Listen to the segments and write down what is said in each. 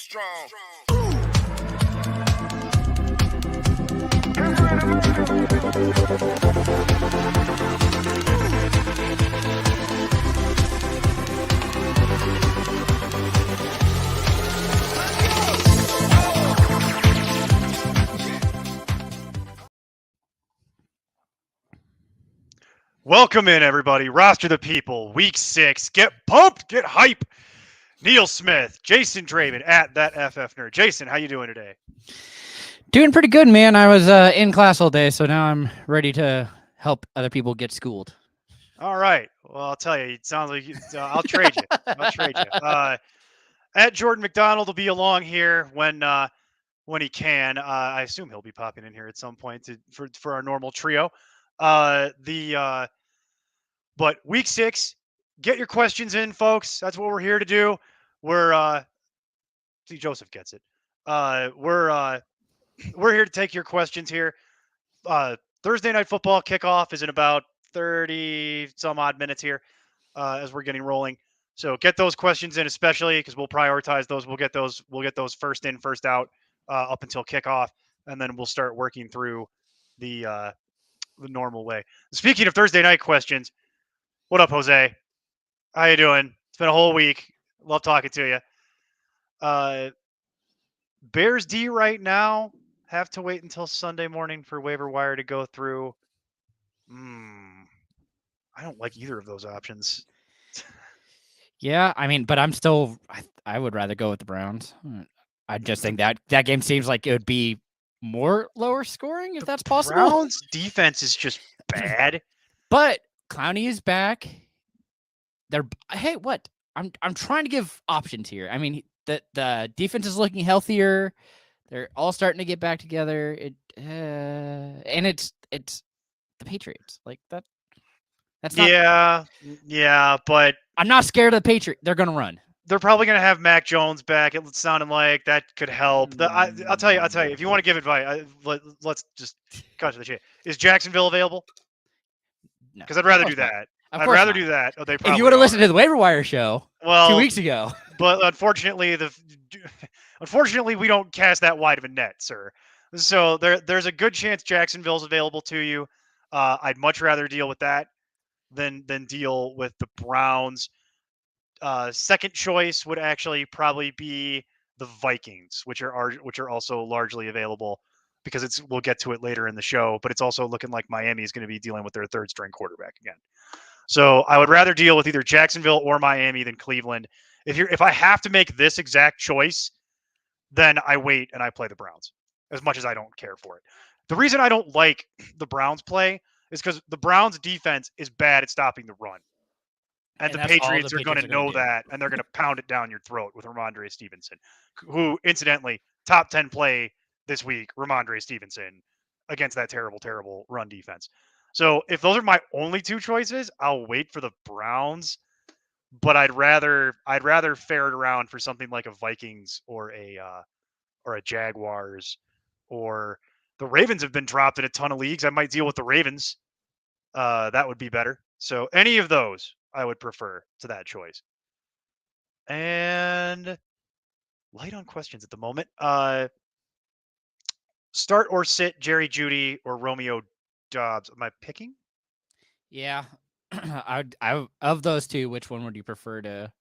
strong. Welcome in, everybody. Roster the people. Week 6. Get pumped. Get hype. Neil Smith, Jason Draven at that FF Nerd. Jason, how you doing today? Doing pretty good, man. I was in class all day, so now I'm ready to help other people get schooled. All right. Well, I'll tell you. It sounds like I'll trade you. I'll trade you. At Jordan McDonald will be along here when he can. I assume he'll be popping in here at some point for our normal trio. But week 6, get your questions in, folks. That's what we're here to do. We're see, Joseph gets it. We're here to take your questions here. Thursday night football kickoff is in about 30 some odd minutes here as we're getting rolling. So get those questions in, especially because we'll prioritize those. We'll get those first in, first out up until kickoff, and then we'll start working through the normal way. Speaking of Thursday night questions, what up, Jose? How you doing? It's been a whole week. Love talking to you. Bears D right now have to wait until Sunday morning for waiver wire to go through. I don't like either of those options. Yeah, I mean, but I would rather go with the Browns. I just think that game seems like it would be more lower scoring if that's possible. Browns defense is just bad. But Clowney is back. What? I'm trying to give options here. I mean, the defense is looking healthier. They're all starting to get back together. And it's the Patriots. Like that. That's not. Yeah, but I'm not scared of the Patriots. They're gonna run. They're probably gonna have Mac Jones back. It sounded like that could help. I'll tell you. If you want to give advice, let's just cut to the chase. Is Jacksonville available? No, because I'd rather do that. I'd rather do that. Oh, they if you would have listened to the waiver wire show 2 weeks ago. But unfortunately, we don't cast that wide of a net, sir. So there's a good chance Jacksonville's available to you. I'd much rather deal with that than deal with the Browns. Second choice would actually probably be the Vikings, which are also largely available because we'll get to it later in the show. But it's also looking like Miami is going to be dealing with their third string quarterback again. So I would rather deal with either Jacksonville or Miami than Cleveland. If I have to make this exact choice, then I wait and I play the Browns, as much as I don't care for it. The reason I don't like the Browns play is because the Browns defense is bad at stopping the run. And the Patriots are going to know that, and they're going to pound it down your throat with Ramondre Stevenson, who, incidentally, top 10 play this week, Ramondre Stevenson, against that terrible, terrible run defense. So if those are my only two choices, I'll wait for the Browns, but I'd rather ferret around for something like a Vikings or a Jaguars, or the Ravens have been dropped in a ton of leagues. I might deal with the Ravens. That would be better. So any of those I would prefer to that choice. And light on questions at the moment. Start or sit Jerry Jeudy or Romeo Doubs. Am I picking? Yeah. I of those two, which one would you prefer to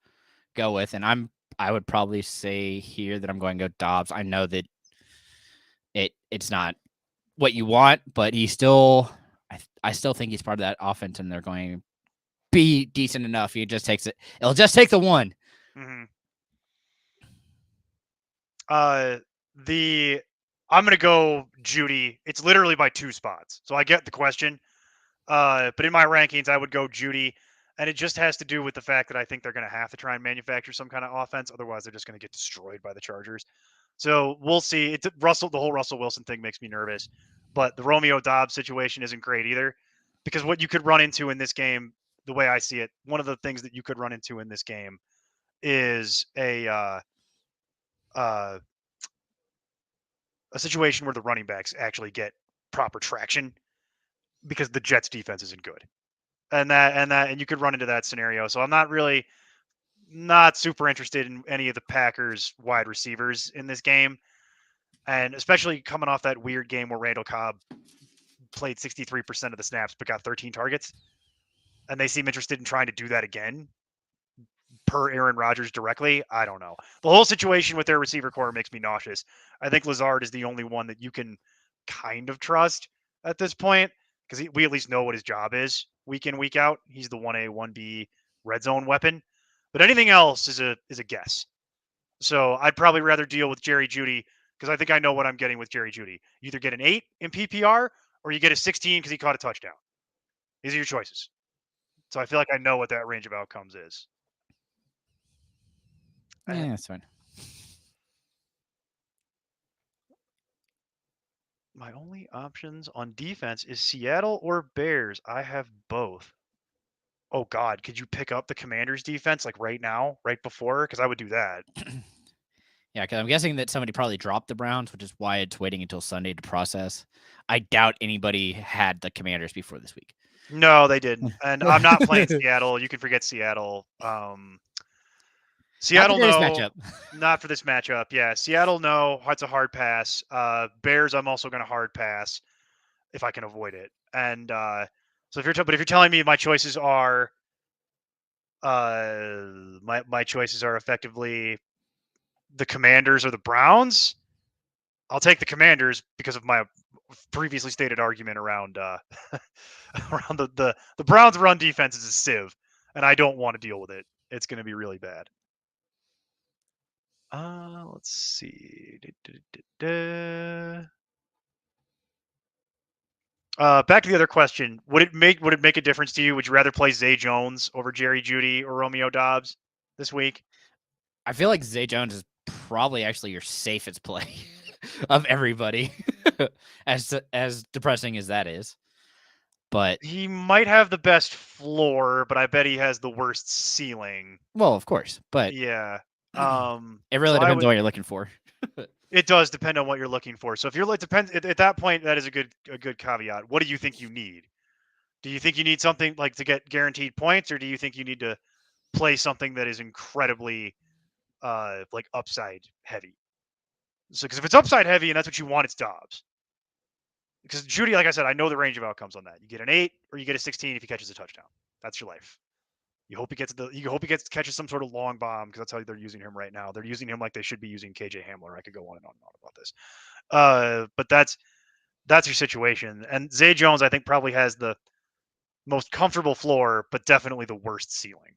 go with? And I would probably say here that I'm going to go Doubs. I know that it's not what you want, but he's still I still think he's part of that offense, and they're going to be decent enough. He just takes it. It'll just take the one. Mm-hmm. I'm going to go Jeudy. It's literally by 2 spots. So I get the question. But in my rankings, I would go Jeudy. And it just has to do with the fact that I think they're going to have to try and manufacture some kind of offense. Otherwise, they're just going to get destroyed by the Chargers. So we'll see. The whole Russell Wilson thing makes me nervous. But the Romeo Doubs situation isn't great either. Because what you could run into in this game, the way I see it, one of the things that you could run into in this game is a situation where the running backs actually get proper traction because the Jets defense isn't good. And you could run into that scenario. So I'm not really not super interested in any of the Packers wide receivers in this game. And especially coming off that weird game where Randall Cobb played 63% of the snaps but got 13 targets. And they seem interested in trying to do that again per Aaron Rodgers directly. I don't know. The whole situation with their receiver core makes me nauseous. I think Lazard is the only one that you can kind of trust at this point because we at least know what his job is week in, week out. He's the 1A, 1B red zone weapon. But anything else is a guess. So I'd probably rather deal with Jerry Jeudy because I think I know what I'm getting with Jerry Jeudy. You either get an 8 in PPR or you get a 16 because he caught a touchdown. These are your choices. So I feel like I know what that range of outcomes is. Yeah, that's fine. My only options on defense is Seattle or Bears. I have both. Oh God, could you pick up the Commanders defense like right now, right before? Because I would do that. Yeah, because I'm guessing that somebody probably dropped the Browns, which is why it's waiting until Sunday to process. I doubt anybody had the Commanders before this week. No, they didn't. And I'm not playing Seattle. You can forget Seattle. Seattle, no. Matchup. Not for this matchup. Yeah, Seattle, no. That's a hard pass. Bears, I'm also going to hard pass if I can avoid it. And so if you're telling me my choices are, my choices are effectively the Commanders or the Browns, I'll take the Commanders because of my previously stated argument around around the Browns' run defense is a sieve, and I don't want to deal with it. It's going to be really bad. Let's see. Back to the other question. Would it make a difference to you? Would you rather play Zay Jones over Jerry Jeudy or Romeo Doubs this week? I feel like Zay Jones is probably actually your safest play of everybody, as depressing as that is. But he might have the best floor, but I bet he has the worst ceiling. Well, of course, but yeah, it really depends on what you're looking for. It does depend on what you're looking for. So if you're like depends at that point, that is a good caveat. What do you think you need? Do you think you need something like to get guaranteed points, or do you think you need to play something that is incredibly like upside heavy? So because if it's upside heavy and that's what you want, it's Dobbs. Because Jeudy, like I said, I know the range of outcomes on that. You get an 8 or you get a 16 if he catches a touchdown. That's your life. You hope he catches some sort of long bomb because that's how they're using him right now. They're using him like they should be using KJ Hamler. I could go on and on about this. But that's your situation. And Zay Jones, I think, probably has the most comfortable floor, but definitely the worst ceiling.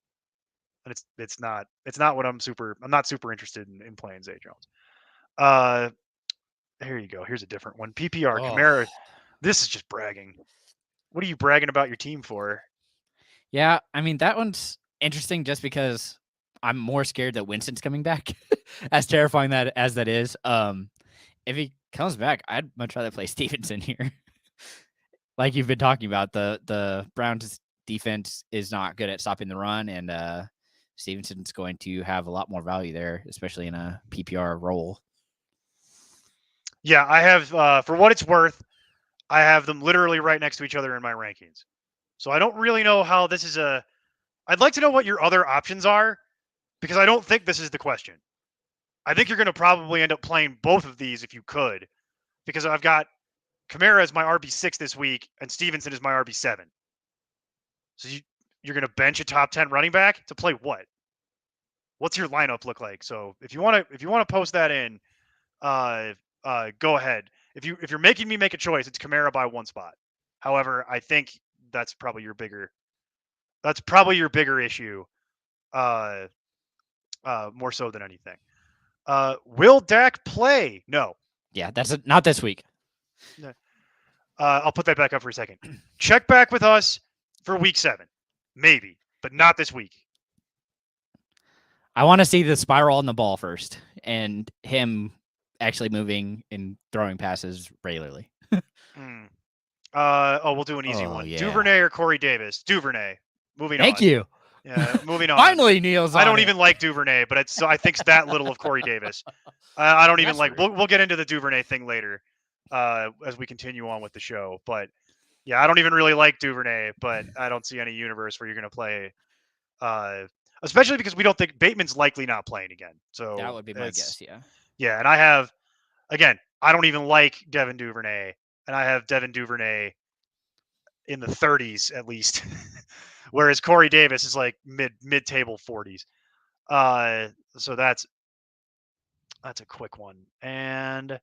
And it's not what I'm not super interested in playing Zay Jones. Here you go. Here's a different one. PPR Kamara. This is just bragging. What are you bragging about your team for? Yeah, I mean that one's interesting just because I'm more scared that Winston's coming back. As terrifying as that is. If he comes back, I'd much rather play Stevenson here. Like you've been talking about, the Browns defense is not good at stopping the run, and Stevenson's going to have a lot more value there, especially in a PPR role. Yeah, I have, for what it's worth, I have them literally right next to each other in my rankings. So I don't really know how this is I'd like to know what your other options are, because I don't think this is the question. I think you're going to probably end up playing both of these if you could, because I've got Kamara as my RB6 this week and Stevenson is my RB7. So you're going to bench a top 10 running back to play what? What's your lineup look like? So if you want to post that in, go ahead. If you're making me make a choice, it's Kamara by one spot. However, I think that's probably your bigger issue, more so than anything. Will Dak play? No. Yeah, that's not this week. I'll put that back up for a second. Check back with us for week 7, maybe, but not this week. I want to see the spiral on the ball first, and him actually moving and throwing passes regularly. We'll do an easy one. Yeah. Duvernay or Corey Davis? Duvernay. Moving on. Thank you. Yeah, moving on. Finally, Neil's. I don't even like Duvernay, but I think it's that little of Corey Davis. I don't even like. We'll get into the Duvernay thing later, as we continue on with the show. But yeah, I don't even really like Duvernay, but I don't see any universe where you're going to play. especially because we don't think Bateman's likely not playing again. So That would be my guess. Yeah. Yeah, and I have, again, I don't even like Devin Duvernay, and I have Devin Duvernay in the 30s at least, whereas Corey Davis is like mid table 40s. So that's a quick one. And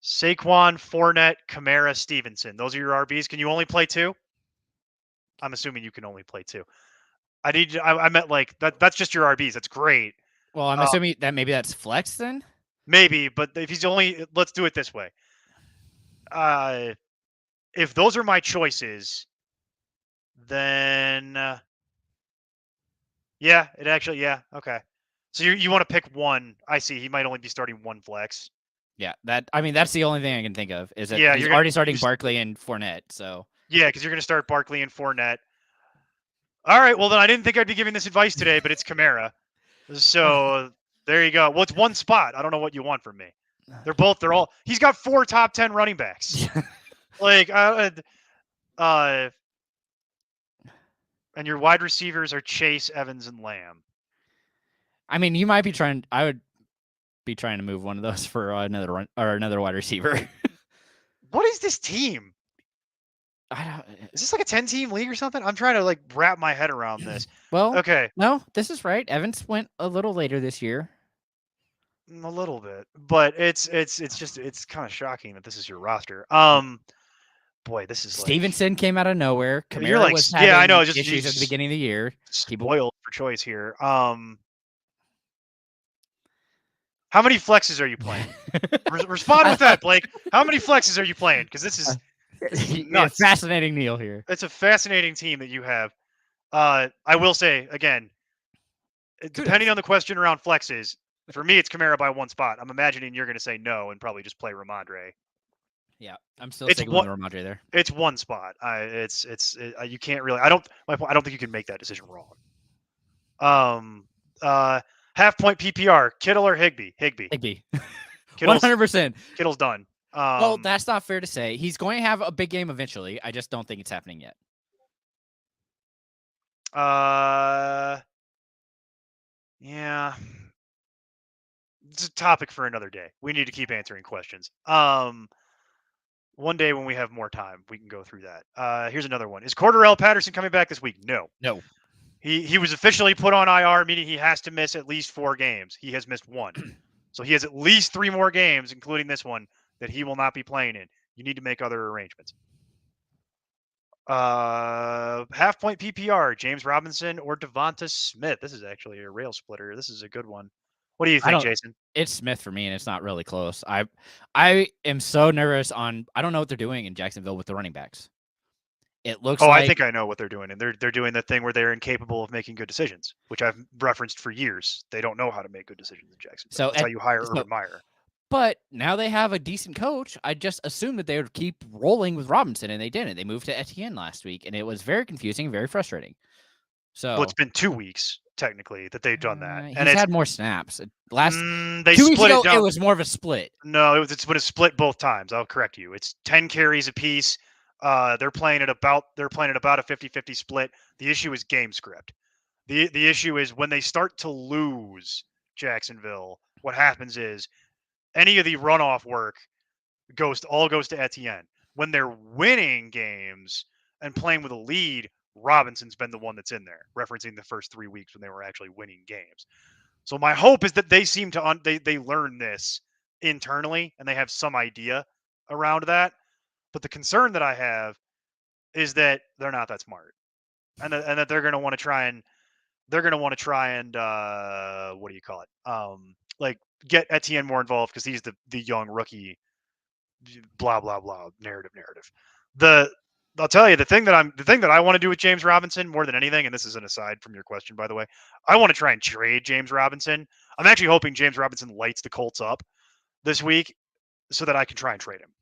Saquon, Fournette, Kamara, Stevenson. Those are your RBs. Can you only play two? I'm assuming you can only play two. I meant like that. That's just your RBs. That's great. Well, I'm assuming that maybe that's flex then. Maybe, but if he's only, let's do it this way. If those are my choices, then yeah, okay. So you want to pick one? I see. He might only be starting one flex. Yeah, that's the only thing I can think of is that Yeah, he's already starting Barkley and Fournette. So yeah, because you're going to start Barkley and Fournette. All right. Well, then I didn't think I'd be giving this advice today, but it's Kamara. So there you go. Well, it's one spot. I don't know what you want from me. They're all. He's got 4 top 10 running backs. Like, and your wide receivers are Chase, Evans, and Lamb. I mean, you might be trying. I would be trying to move one of those for another wide receiver. What is this team? Is this like a 10-team league or something? I'm trying to like wrap my head around this. Well, okay. No, this is right. Evans went a little later this year. A little bit, but it's kind of shocking that this is your roster. Boy, this is Stevenson came out of nowhere. Kamara you're like, was having I know, issues at the beginning of the year. Spoiled for choice here. How many flexes are you playing? Respond with that, Blake. How many flexes are you playing? Because this is nuts. Fascinating Neil here. It's a fascinating team that you have. I will say again, depending on the question around flexes, for me it's Kamara by one spot. I'm imagining you're going to say no and probably just play Ramondre. Yeah, I'm still sticking with Ramondre there. It's one spot. You can't really. I don't think you can make that decision wrong. Half point PPR. Kittle or Higbee? Higbee. 100%. Kittle's done. Well, that's not fair to say. He's going to have a big game eventually. I just don't think it's happening yet. Yeah. It's a topic for another day. We need to keep answering questions. One day when we have more time, we can go through that. Here's another one. Is Cordarrelle Patterson coming back this week? No. No. He was officially put on IR, meaning he has to miss at least 4 games. He has missed 1. So he has at least 3 more games, including this one, that he will not be playing in. You need to make other arrangements. Half point PPR, James Robinson or Devonta Smith. This is actually a rail splitter. This is a good one. What do you think, Jason? It's Smith for me, and it's not really close. I am so nervous on. I don't know what they're doing in Jacksonville with the running backs. It looks like. I think I know what they're doing, and they're doing the thing where they're incapable of making good decisions, which I've referenced for years. They don't know how to make good decisions in Jacksonville. So that's how you hire Urban Meyer. But now they have a decent coach. I just assumed that they would keep rolling with Robinson, and they didn't. They moved to Etienne last week, and it was very confusing, very frustrating. So well, it's been 2 weeks technically that they've done that, and he's had more snaps. Last 2 weeks ago, it was more of a split. No, it's been a split both times. I'll correct you. It's 10 carries apiece. They're playing at about a 50-50 split. The issue is game script. The issue is when they start to lose Jacksonville, what happens is any of the runoff work goes to Etienne. When they're winning games and playing with a lead, Robinson's been the one that's in there, referencing the first 3 weeks when they were actually winning games. So my hope is that they seem to they learn this internally and they have some idea around that. But the concern that I have is that they're not that smart, and that they're going to want to try and what do you call it? Like get Etienne more involved because he's the young rookie. Blah blah blah. Narrative. I'll tell you the thing that I want to do with James Robinson more than anything, and this is an aside from your question, by the way. I want to try and trade James Robinson. I'm actually hoping James Robinson lights the Colts up this week so that I can try and trade him.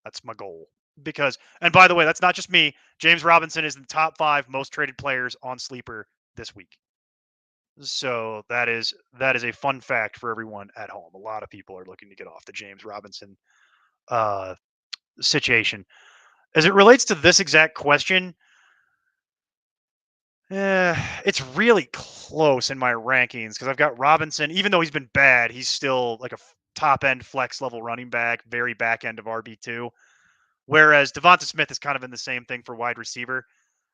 That's my goal. Because, and by the way, that's not just me. James Robinson is in the top 5 most traded players on Sleeper this week. So that is a fun fact for everyone at home. A lot of people are looking to get off the James Robinson situation. As it relates to this exact question, It's really close in my rankings because I've got Robinson. Even though he's been bad, he's still like a top end flex level running back, very back end of RB2. Whereas Devonta Smith is kind of in the same thing for wide receiver.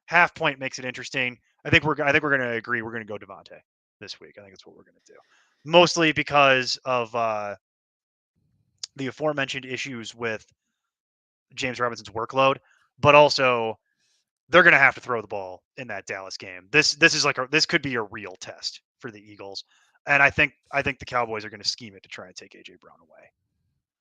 Half point makes it interesting. I think we're going to agree. We're going to go Devontae this week. I think that's what we're going to do, mostly because of the aforementioned issues with James Robinson's workload, but also they're going to have to throw the ball in that Dallas game. This is like this could be a real test for the Eagles, and I think the Cowboys are going to scheme it to try and take AJ Brown away.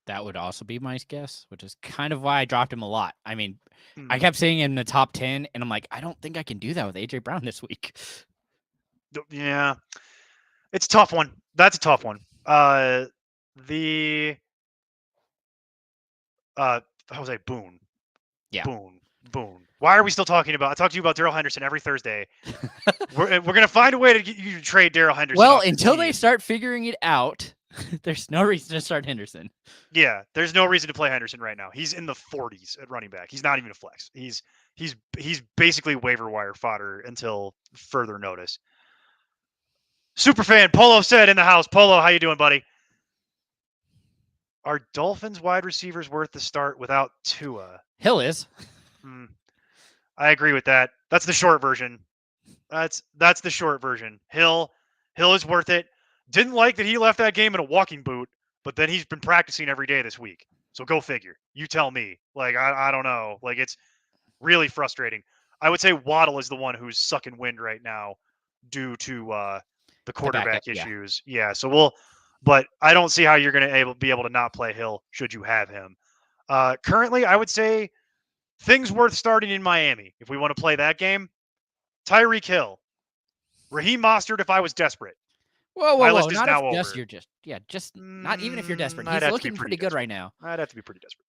That would also be my guess, which is kind of why I dropped him a lot. I mean, I Mm. kept seeing him in the top 10, and I'm like, I don't think I can do that with AJ Brown this week. Yeah, it's a tough one. That's a tough one. The Jose Boone. Yeah. Boone. Why are we still talking about? I talk to you about Darrell Henderson every Thursday. we're gonna find a way to get you to trade Darrell Henderson. Well, until they start figuring it out, there's no reason to start Henderson. Yeah, there's no reason to play Henderson right now. He's in the 40s at running back. He's not even a flex. He's basically waiver wire fodder until further notice. Superfan Polo said in the house. Polo, how you doing, buddy? Are Dolphins wide receivers worth the start without Tua? Hill is. I agree with that. That's the short version. That's the short version. Hill is worth it. Didn't like that he left that game in a walking boot, but then he's been practicing every day this week. So go figure. You tell me. Like I don't know. Like it's really frustrating. I would say Waddle is the one who's sucking wind right now due to the quarterback issues. Yeah. So but I don't see how you're going to be able to not play Hill should you have him. Currently, I would say things worth starting in Miami if we want to play that game. Tyreek Hill, Raheem Mostert if I was desperate. Whoa! My list is not now if over. you're just not even if you're desperate. He's looking pretty good right now. I'd have to be pretty desperate.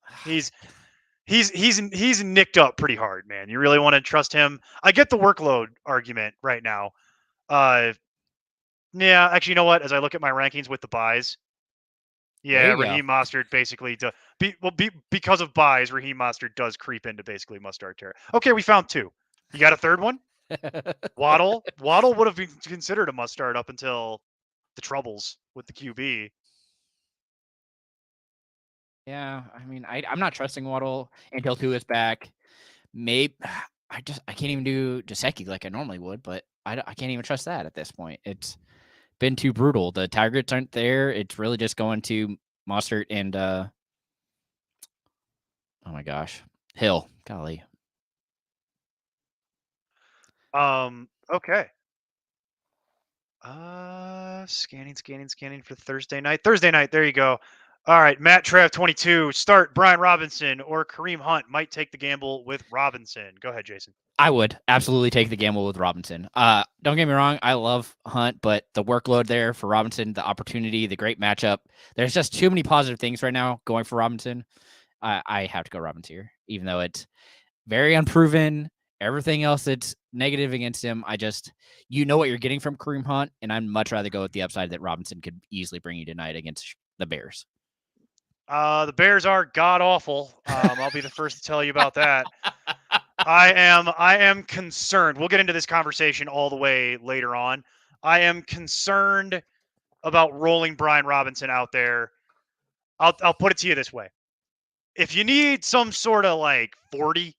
He's nicked up pretty hard, man. You really want to trust him? I get the workload argument right now. Yeah, actually, you know what? As I look at my rankings with the buys, yeah, Raheem Mostert basically because of buys, Raheem Mostert does creep into basically must-start territory. Okay, we found two. You got a third one? Waddle would have been considered a must-start up until the troubles with the QB. Yeah, I mean, I'm not trusting Waddle until Tua is back. Maybe I can't even do Gesicki like I normally would, but I can't even trust that at this point. It's been too brutal. The targets aren't there. It's really just going to Mostert and oh my gosh, Hill. Golly. Okay. Scanning for Thursday night. Thursday night. There you go. All right, Matt Trev 22. Start Brian Robinson or Kareem Hunt. Might take the gamble with Robinson. Go ahead, Jason. I would absolutely take the gamble with Robinson. Don't get me wrong, I love Hunt, but the workload there for Robinson, the opportunity, the great matchup, there's just too many positive things right now going for Robinson. I have to go Robinson here, even though it's very unproven. Everything else that's negative against him, you know what you're getting from Kareem Hunt, and I'd much rather go with the upside that Robinson could easily bring you tonight against the Bears. The Bears are god awful. I'll be the first to tell you about that. I am concerned. We'll get into this conversation all the way later on. I am concerned about rolling Brian Robinson out there. I'll put it to you this way. If you need some sort of like 40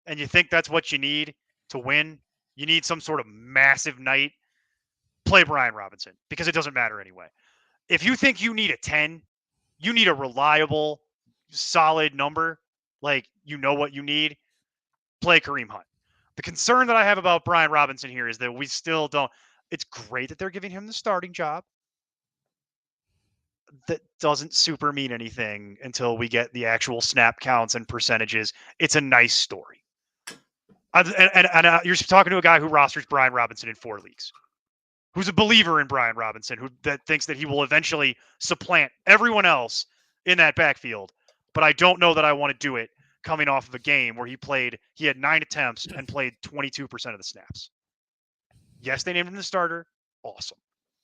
and you think that's what you need to win, you need some sort of massive night, play Brian Robinson because it doesn't matter anyway. If you think you need a 10, you need a reliable, solid number, like you know what you need, play Kareem Hunt. The concern that I have about Brian Robinson here is that we still don't. It's great that they're giving him the starting job. That doesn't super mean anything until we get the actual snap counts and percentages. It's a nice story. And you're talking to a guy who rosters Brian Robinson in 4 leagues, who's a believer in Brian Robinson, that thinks that he will eventually supplant everyone else in that backfield. But I don't know that I want to do it coming off of a game where he had 9 attempts and played 22% of the snaps. Yes, they named him the starter. Awesome.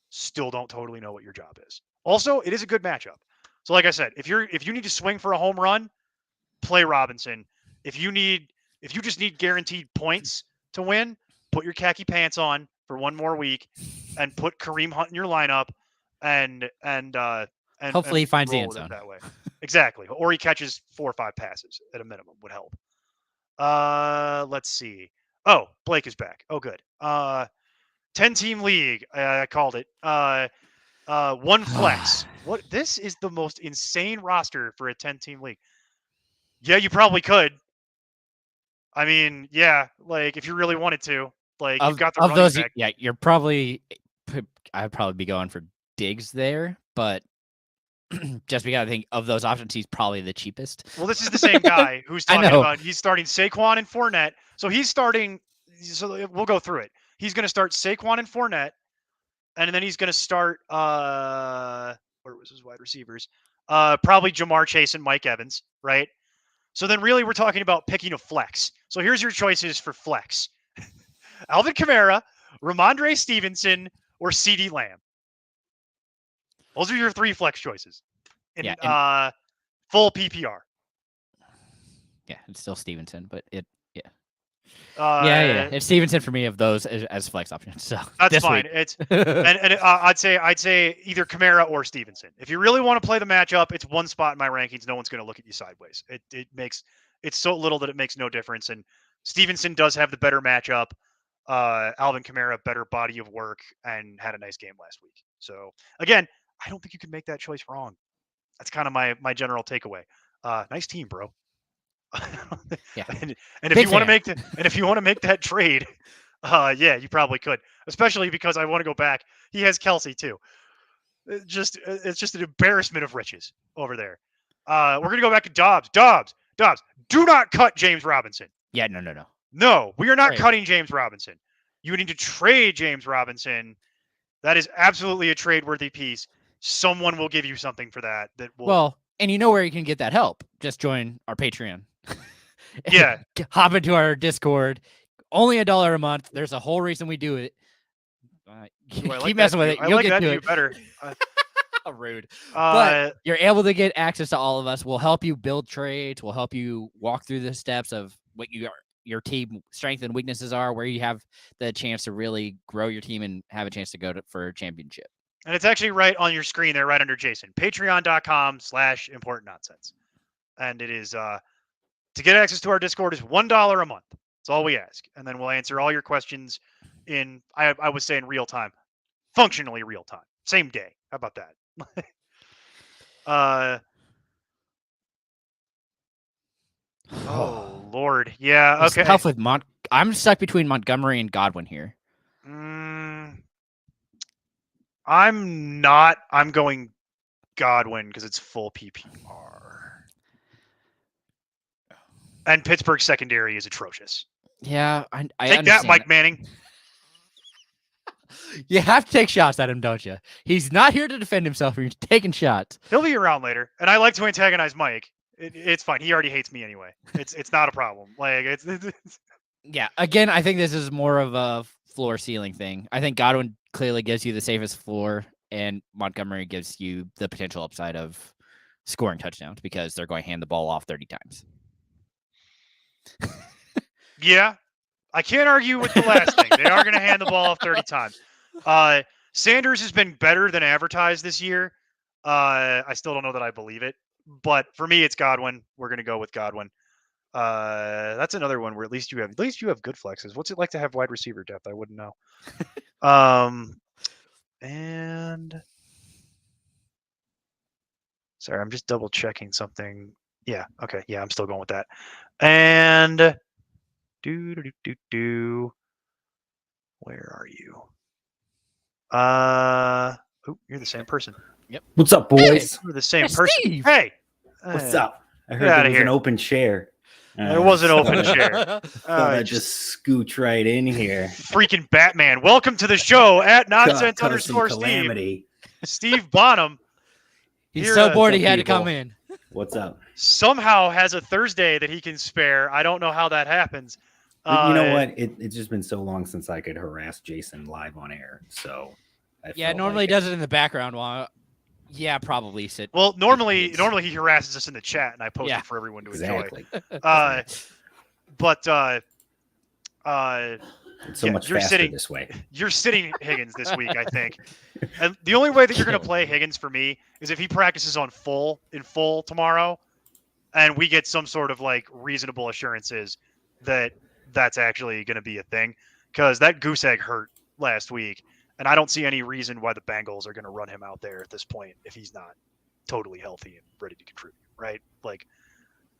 Still don't totally know what your job is. Also, it is a good matchup. So like I said, if you need to swing for a home run, play Robinson. If you just need guaranteed points to win, put your khaki pants on for one more week and put Kareem Hunt in your lineup and Hopefully he finds the roll end with it zone. that way. Exactly. Or he catches 4 or 5 passes at a minimum would help. Let's see. Oh, Blake is back. Oh, good. 10-team league. I called it. One flex. What? This is the most insane roster for a 10-team league. Yeah, you probably could. I mean, yeah, like if you really wanted to, like you've got the of running those, back. yeah, you're probably. I'd probably be going for Diggs there, but just because I think of those options, he's probably the cheapest. Well, this is the same guy who's I talking know. about he's starting Saquon and Fournette. So he's starting. So we'll go through it. He's going to start Saquon and Fournette, and then he's going to start. Where was his wide receivers? Probably Jamar Chase and Mike Evans, right? So then really we're talking about picking a flex. So here's your choices for flex. Alvin Kamara, Ramondre Stevenson, or CeeDee Lamb. Those are your 3 flex choices. In full PPR. Yeah, it's still Stevenson, but yeah. Yeah. It's Stevenson for me of those as flex options. So that's fine. It's and I'd say either Kamara or Stevenson. If you really want to play the matchup, it's one spot in my rankings. No one's going to look at you sideways. It's so little that it makes no difference. And Stevenson does have the better matchup. Alvin Kamara, better body of work, and had a nice game last week. So again, I don't think you can make that choice wrong. That's kind of my general takeaway. Nice team, bro. Yeah. and if you want to make that trade, yeah, you probably could. Especially because I want to go back. He has Kelsey too. It's just an embarrassment of riches over there. We're gonna go back to Dobbs. Dobbs. Do not cut James Robinson. Yeah, no. No, we are not cutting James Robinson. You need to trade James Robinson. That is absolutely a trade-worthy piece. Someone will give you something for that. Well, and you know where you can get that help. Just join our Patreon. Yeah. Hop into our Discord. Only $1 a month. There's a whole reason we do it. Keep messing with it. You'll get to it. Better. Rude. But you're able to get access to all of us. We'll help you build trades. We'll help you walk through the steps of what your team strengths and weaknesses are, where you have the chance to really grow your team and have a chance to go for a championship. And it's actually right on your screen there, right under Jason. Patreon.com/importantnonsense. And it is to get access to our Discord is $1 a month. That's all we ask. And then we'll answer all your questions in I would say in real time. Functionally real time. Same day. How about that? Oh Lord. Yeah, okay. It's tough with I'm stuck between Montgomery and Godwin here. I'm not. I'm going Godwin because it's full PPR. And Pittsburgh's secondary is atrocious. Yeah, I take that, Mike Manning. You have to take shots at him, don't you? He's not here to defend himself. You're taking shots. He'll be around later, and I like to antagonize Mike. It's fine. He already hates me anyway. It's not a problem. Like it's Yeah. Again, I think this is more of a floor ceiling thing. I think Godwin clearly gives you the safest floor, and Montgomery gives you the potential upside of scoring touchdowns because they're going to hand the ball off 30 times. Yeah, I can't argue with the last thing. They are going to hand the ball off 30 times. Sanders has been better than advertised this year. I still don't know that I believe it, but for me, it's Godwin. We're going to go with Godwin. That's another one where at least you have good flexes. What's it like to have wide receiver depth? I wouldn't know. And sorry, I'm just double checking something. Yeah. Okay. Yeah, I'm still going with that. And where are you? Oh, you're the same person. Yep. What's up, boys? Hey, you're the same person. Steve. Hey. What's up? I heard there was an open chair. There was an open chair. I just scooch right in here. Freaking Batman. Welcome to the show at nonsense_Steve. Steve Bonham. He's so bored he had to come in. What's up? Somehow has a Thursday that he can spare. I don't know how that happens. But you know what? It's just been so long since I could harass Jason live on air. So normally he does it in the background while. Yeah, probably sit. Well, normally he harasses us in the chat, and I post it for everyone to enjoy. Exactly. It's so much faster this way. You're sitting Higgins this week, I think. And the only way that you're going to play Higgins for me is if he practices in full tomorrow, and we get some sort of like reasonable assurances that that's actually going to be a thing. Because that goose egg hurt last week, and I don't see any reason why the Bengals are going to run him out there at this point if he's not totally healthy and ready to contribute, right? Like,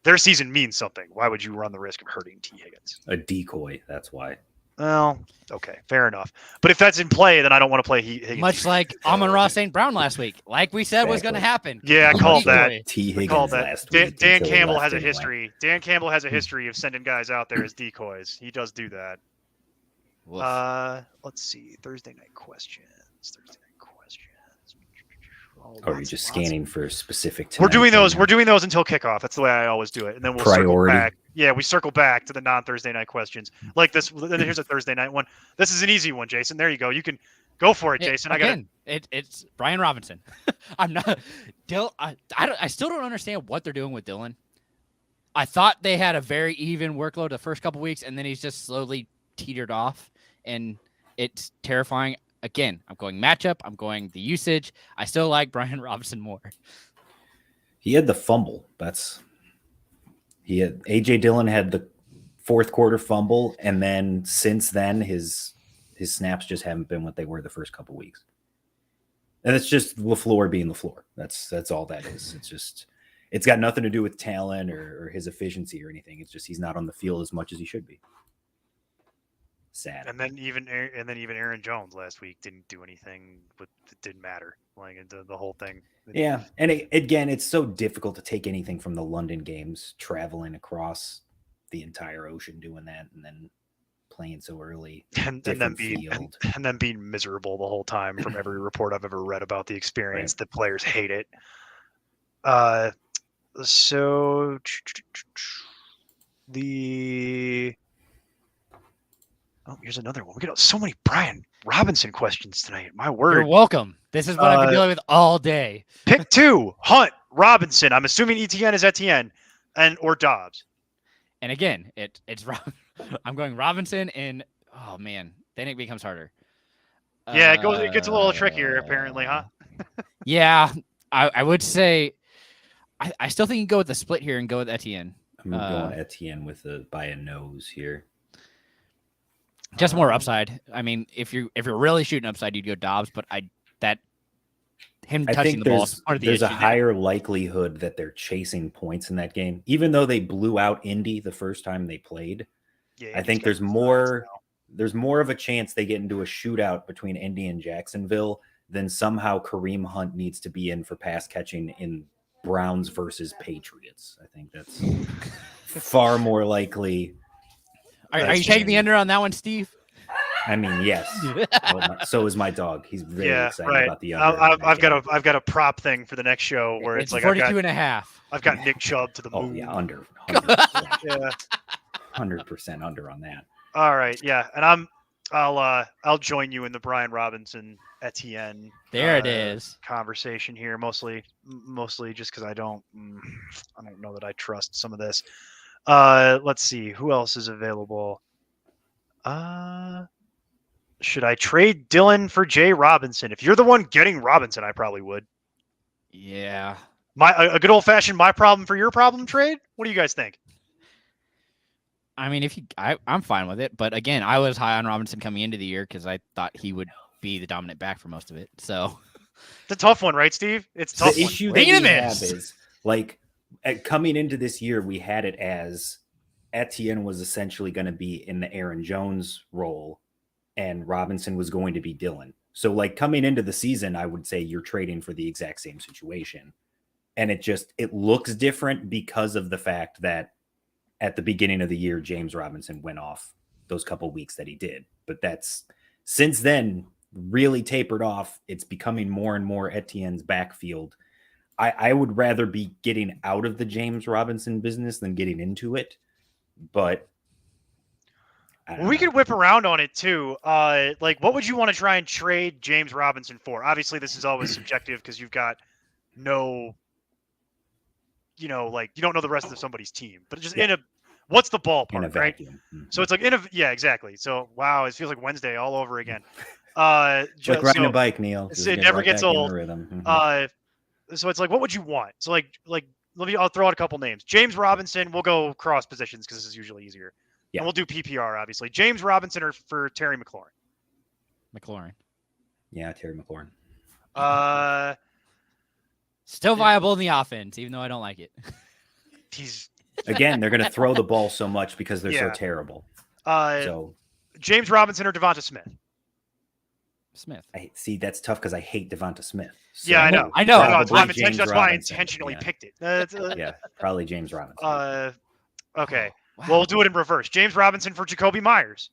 their season means something. Why would you run the risk of hurting T. Higgins? A decoy, that's why. Well, okay, fair enough. But if that's in play, then I don't want to play Higgins. Much like Amon-Ra St. Brown last week. Like we said was going to happen. Yeah, I called that. T. Higgins last week. Dan Campbell has a history. Dan Campbell has a history of sending guys out there as decoys. He does do that. Let's see. Thursday night questions. Oh, are you just scanning for specific? We're doing those until kickoff. That's the way I always do it, and then we'll circle back. Yeah, we circle back to the non-Thursday night questions like this. Then here's a Thursday night one. This is an easy one, Jason. There you go. You can go for it, Jason. It's Brian Robinson. I'm not. I still don't understand what they're doing with Dylan. I thought they had a very even workload the first couple weeks, and then he's just slowly teetered off, and it's terrifying. Again, I'm going matchup. I'm going the usage. I still like Brian Robinson more. He had the fumble. AJ Dillon had the fourth quarter fumble, and then since then his snaps just haven't been what they were the first couple weeks. And it's just LaFleur being LaFleur. That's all that is. It's got nothing to do with talent or his efficiency or anything. It's just he's not on the field as much as he should be. Sad. And then even Aaron Jones last week didn't do anything, but it didn't matter. Like the whole thing. Yeah, and again, it's so difficult to take anything from the London games, traveling across the entire ocean, doing that, and then playing so early, and then being miserable the whole time. From every report I've ever read about the experience, the players hate it. So here's another one. We got so many Brian Robinson questions tonight. My word. You're welcome. This is what I've been dealing with all day. Pick 2, Hunt, Robinson. I'm assuming ETN is Etienne or Dobbs. And again, it's I'm going Robinson, and oh man, then it becomes harder. Yeah, it gets a little trickier apparently, huh? Yeah, I would say I still think you go with the split here and go with Etienne. I'm going Etienne by a nose here. Just more upside. I mean, if you're really shooting upside, you'd go Dobbs, but him touching the ball is part of the issue. There's a higher likelihood that they're chasing points in that game, even though they blew out Indy the first time they played. Yeah, I think there's more of a chance they get into a shootout between Indy and Jacksonville than somehow Kareem Hunt needs to be in for pass catching in Browns versus Patriots. I think that's far more likely. Are you taking the under on that one, Steve? I mean, yes. Well, so is my dog. He's very excited about the under. I've got a prop thing for the next show where it's like 42.5. I've got Nick Chubb to the moon. Oh yeah, under. 100% under on that. All right, yeah, and I'll join you in the Brian Robinson Etienne. There it is. Conversation here, mostly just because I don't know that I trust some of this. Let's see who else is available. Should I trade Dylan for Jay Robinson? If you're the one getting Robinson, I probably would. Yeah. A good old fashioned my problem for your problem trade. What do you guys think? I mean, I'm fine with it, but again, I was high on Robinson coming into the year because I thought he would be the dominant back for most of it. So it's a tough one, right, Steve? It's tough. The issue that we have is like coming into this year, we had it as Etienne was essentially going to be in the Aaron Jones role, and Robinson was going to be Dylan. So like coming into the season, I would say you're trading for the exact same situation. And it looks different because of the fact that at the beginning of the year, James Robinson went off those couple weeks that he did. But that's since then really tapered off. It's becoming more and more Etienne's backfield. I would rather be getting out of the James Robinson business than getting into it. But we could whip around on it too. Like, what would you want to try and trade James Robinson for? Obviously, this is always subjective because you've got no, like you don't know the rest of somebody's team. But just in what's the in a ballpark, right? vacuum. So it's like yeah, exactly. So wow, it feels like Wednesday all over again. It's like riding a bike, Neil. Just it get never right gets back in the old. rhythm. So it's like, what would you want? So like I'll throw out a couple names. James Robinson. We'll go cross positions because this is usually easier. Yeah. And we'll do PPR obviously. James Robinson or for Terry McLaurin. Yeah, Terry McLaurin. Still viable in the offense, even though I don't like it. He's Again, they're going to throw the ball so much because they're so Yeah. terrible. So James Robinson or Devonta Smith. I see that's tough because I hate Devonta Smith. So Yeah, I know. That's why I intentionally picked it. Yeah, probably James Robinson. Okay. Wow. Well, we'll do it in reverse. James Robinson for Jacoby Myers.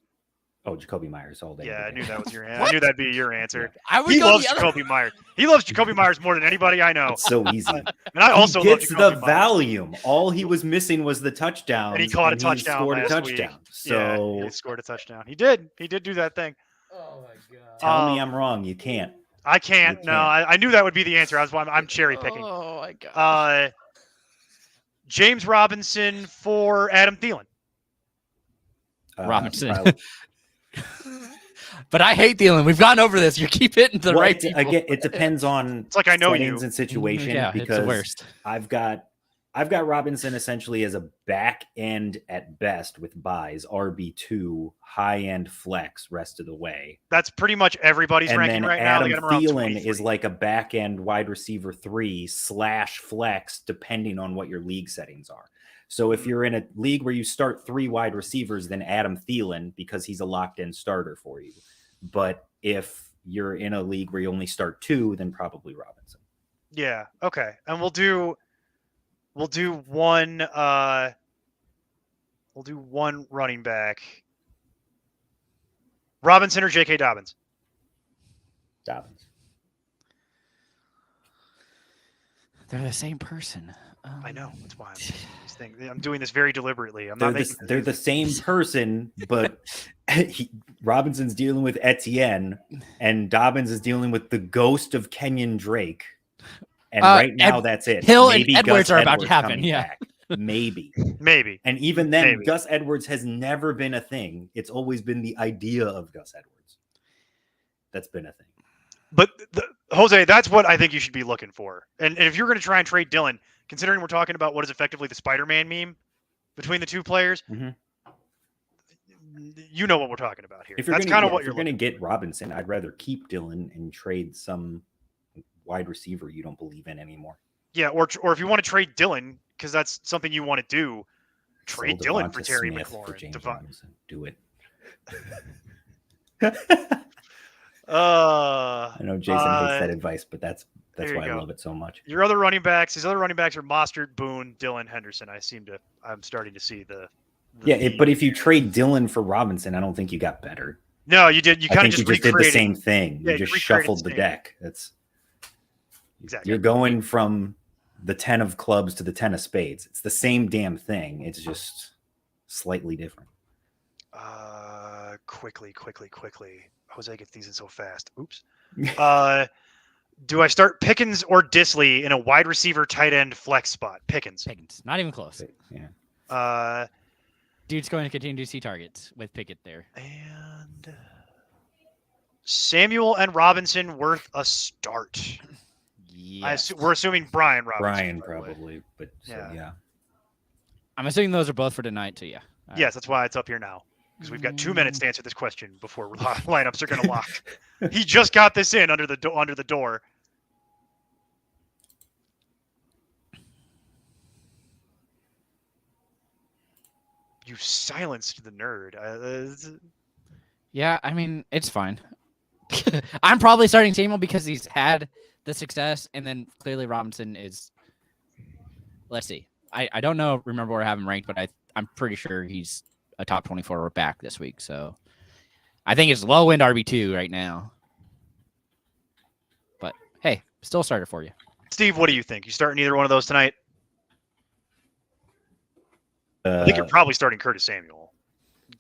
Oh, Jacoby Myers all day. Yeah, I every knew day. that was your answer. I knew that'd be your answer. I would He go loves the other. Jacoby Myers. He loves Jacoby Myers more than anybody I know. It's so easy. And I also he love gets Jacoby the Myers. volume. All he was missing was the touchdown. And he caught a touchdown Scored a last touchdown. week. So Yeah, he scored a touchdown. He did do that thing. Oh my god. tell me I'm wrong. You can't. I can't. You No, can't. I knew that would be the answer. I'm cherry picking. Oh my god. James Robinson for Adam Thielen. Robinson. probably- But I hate Thielen. We've gone over this. You keep hitting the Well, right people. Again, it depends on It's like I know settings you. and situation Yeah, because it's the worst. I've got Robinson essentially as a back end at best with buys, RB2, high end flex rest of the way. That's pretty much everybody's And ranking then right now. They Adam got him around Thielen 23. is like a back end wide receiver 3/flex, depending on what your league settings are. So if you're in a league where you start 3 wide receivers, then Adam Thielen, because he's a locked in starter for you. But if you're in a league where you only start 2, then probably Robinson. Yeah. Okay. And we'll do one running back. Robinson or J.K. Dobbins? Dobbins. They're the same person. I know. That's why I'm doing these things. I'm doing this very deliberately. I'm not making They're the same person, but Robinson's dealing with Etienne, and Dobbins is dealing with the ghost of Kenyon Drake. And right now, that's it. Hill Maybe and Edwards Gus are about to Edwards happen. coming Yeah. back. Maybe. Maybe. And even then, Maybe. Gus Edwards has never been a thing. It's always been the idea of Gus Edwards. That's been a thing. But Jose, that's what I think you should be looking for. And if you're going to try and trade Dylan, considering we're talking about what is effectively the Spider-Man meme between the two players, Mhm. you know what we're talking about here. If you're That's gonna, kind of yeah, what if you're going to looking get Robinson, I'd rather keep Dylan and trade some wide receiver you don't believe in anymore. Yeah, or if you want to trade Dylan, because that's something you want to do, trade Sell Dylan for Devonta Terry Smith for McLaurin. James Robinson. Do it. I know Jason hates that advice, but that's there why you I go. love it so much. Your other running backs, his other running backs are Mostert, Boone, Dylan, Henderson. I'm starting to see the But if you trade Dylan for Robinson, I don't think you got better. No, you did. You I kind of think just you just did the recreated. same thing. Yeah, You you just recreated shuffled the the same. deck. That's Exactly. You're going from the 10 of clubs to the 10 of spades. It's the same damn thing. It's just slightly different. Quickly. Jose gets these in so fast. Oops. Do I start Pickens or Disley in a wide receiver tight end flex spot? Pickens. Not even close. Yeah. Dude's going to continue to see targets with Pickett there. And Samuel and Robinson worth a start. Yeah. We're assuming Brian Robinson. Brian by the way. probably, but Yeah. yeah. I'm assuming those are both for tonight too. Yeah. All Yes, that's why it's up here now. Because we've got 2 minutes to answer this question before lineups are going to lock. He just got this in under the door. You silenced the nerd. Yeah, I mean, it's fine. I'm probably starting Samuel because he's had the success, and then clearly Robinson is. Let's see. I don't know. Remember where I have him ranked, but I'm pretty sure he's a top 24 back this week. So I think it's low end RB2 right now. But hey, still a starter for you. Steve, what do you think? You starting either one of those tonight? I think you're probably starting Curtis Samuel,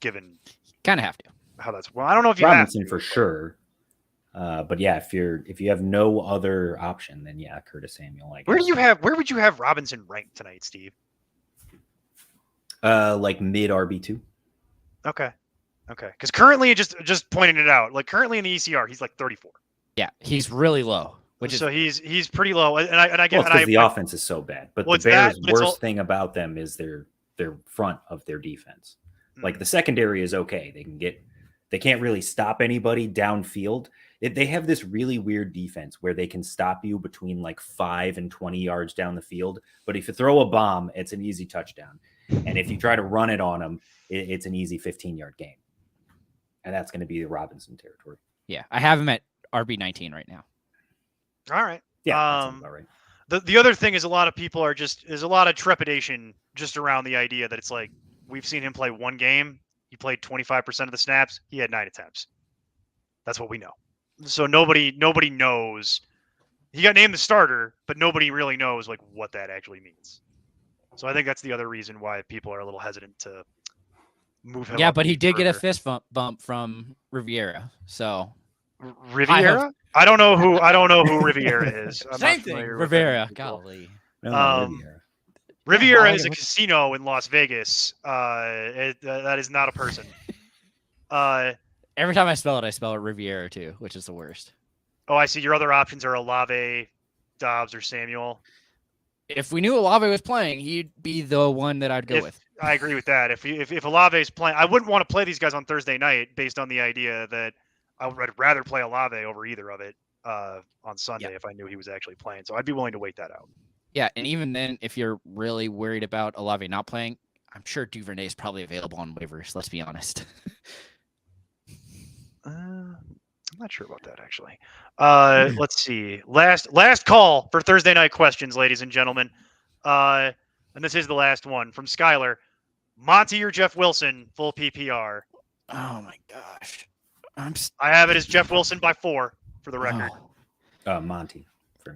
given Kind of have to. how that's. Well, I don't know if you Robinson have to, for sure. But yeah, if you have no other option, then yeah, Curtis Samuel. Where would you have Robinson ranked tonight, Steve? Like mid RB2. Okay. Because currently, just pointing it out, like currently in the ECR, he's like 34. Yeah, he's really low. So he's pretty low, and I get because the offense is so bad. But the Bears' worst thing about them is their front of their defense. Like the secondary is okay. They can't really stop anybody downfield. They have this really weird defense where they can stop you between like 5 and 20 yards down the field. But if you throw a bomb, it's an easy touchdown. And if you try to run it on them, it's an easy 15-yard game. And that's going to be the Robinson territory. Yeah, I have him at RB19 right now. All right. Yeah, that sounds about right. The other thing is a lot of people there's a lot of trepidation just around the idea that it's like we've seen him play one game. He played 25% of the snaps. He had 9 attempts. That's what we know. So nobody knows. He got named the starter, but nobody really knows like what that actually means. So I think that's the other reason why people are a little hesitant to move him. Yeah, but he did get a fist bump from Riviera. So Riviera? I don't know who Riviera is. Same thing. Riviera. Golly. Riviera is a casino in Las Vegas. That is not a person. Every time I spell it Riviera too, which is the worst. Oh, I see. Your other options are Olave, Dobbs, or Samuel. If we knew Olave was playing, he'd be the one that I'd go with. I agree with that. If Olave is playing, I wouldn't want to play these guys on Thursday night based on the idea that I would rather play Olave over either of it on Sunday if I knew he was actually playing. So I'd be willing to wait that out. Yeah, and even then, if you're really worried about Olave not playing, I'm sure Duvernay is probably available on waivers. Let's be honest. I'm not sure about that actually. Let's see. Last call for Thursday night questions, ladies and gentlemen. And this is the last one from Skylar. Monty or Jeff Wilson, full PPR. Oh my gosh. I have it as Jeff Wilson by 4 for the record. Monty.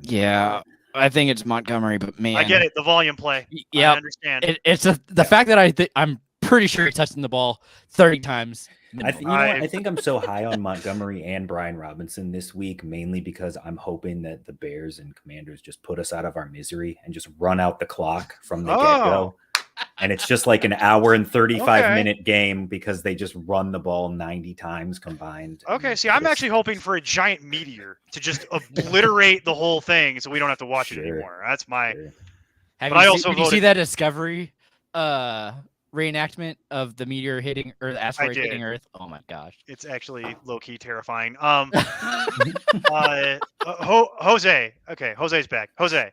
Yeah, I think it's Montgomery, but man, I get it. The volume play. Yeah, I understand. It's the fact that I'm pretty sure he touched the ball 30 times. I think I'm so high on Montgomery and Brian Robinson this week, mainly because I'm hoping that the Bears and Commanders just put us out of our misery and just run out the clock from the get-go. And it's just like an hour and 35-minute game because they just run the ball 90 times combined. Okay, see, I'm actually hoping for a giant meteor to just obliterate the whole thing so we don't have to watch it anymore. That's my... Sure. Did you see that Discovery reenactment of the meteor hitting or the asteroid hitting Earth? Oh my gosh. It's actually low-key terrifying. Jose. Okay, Jose's back. Jose.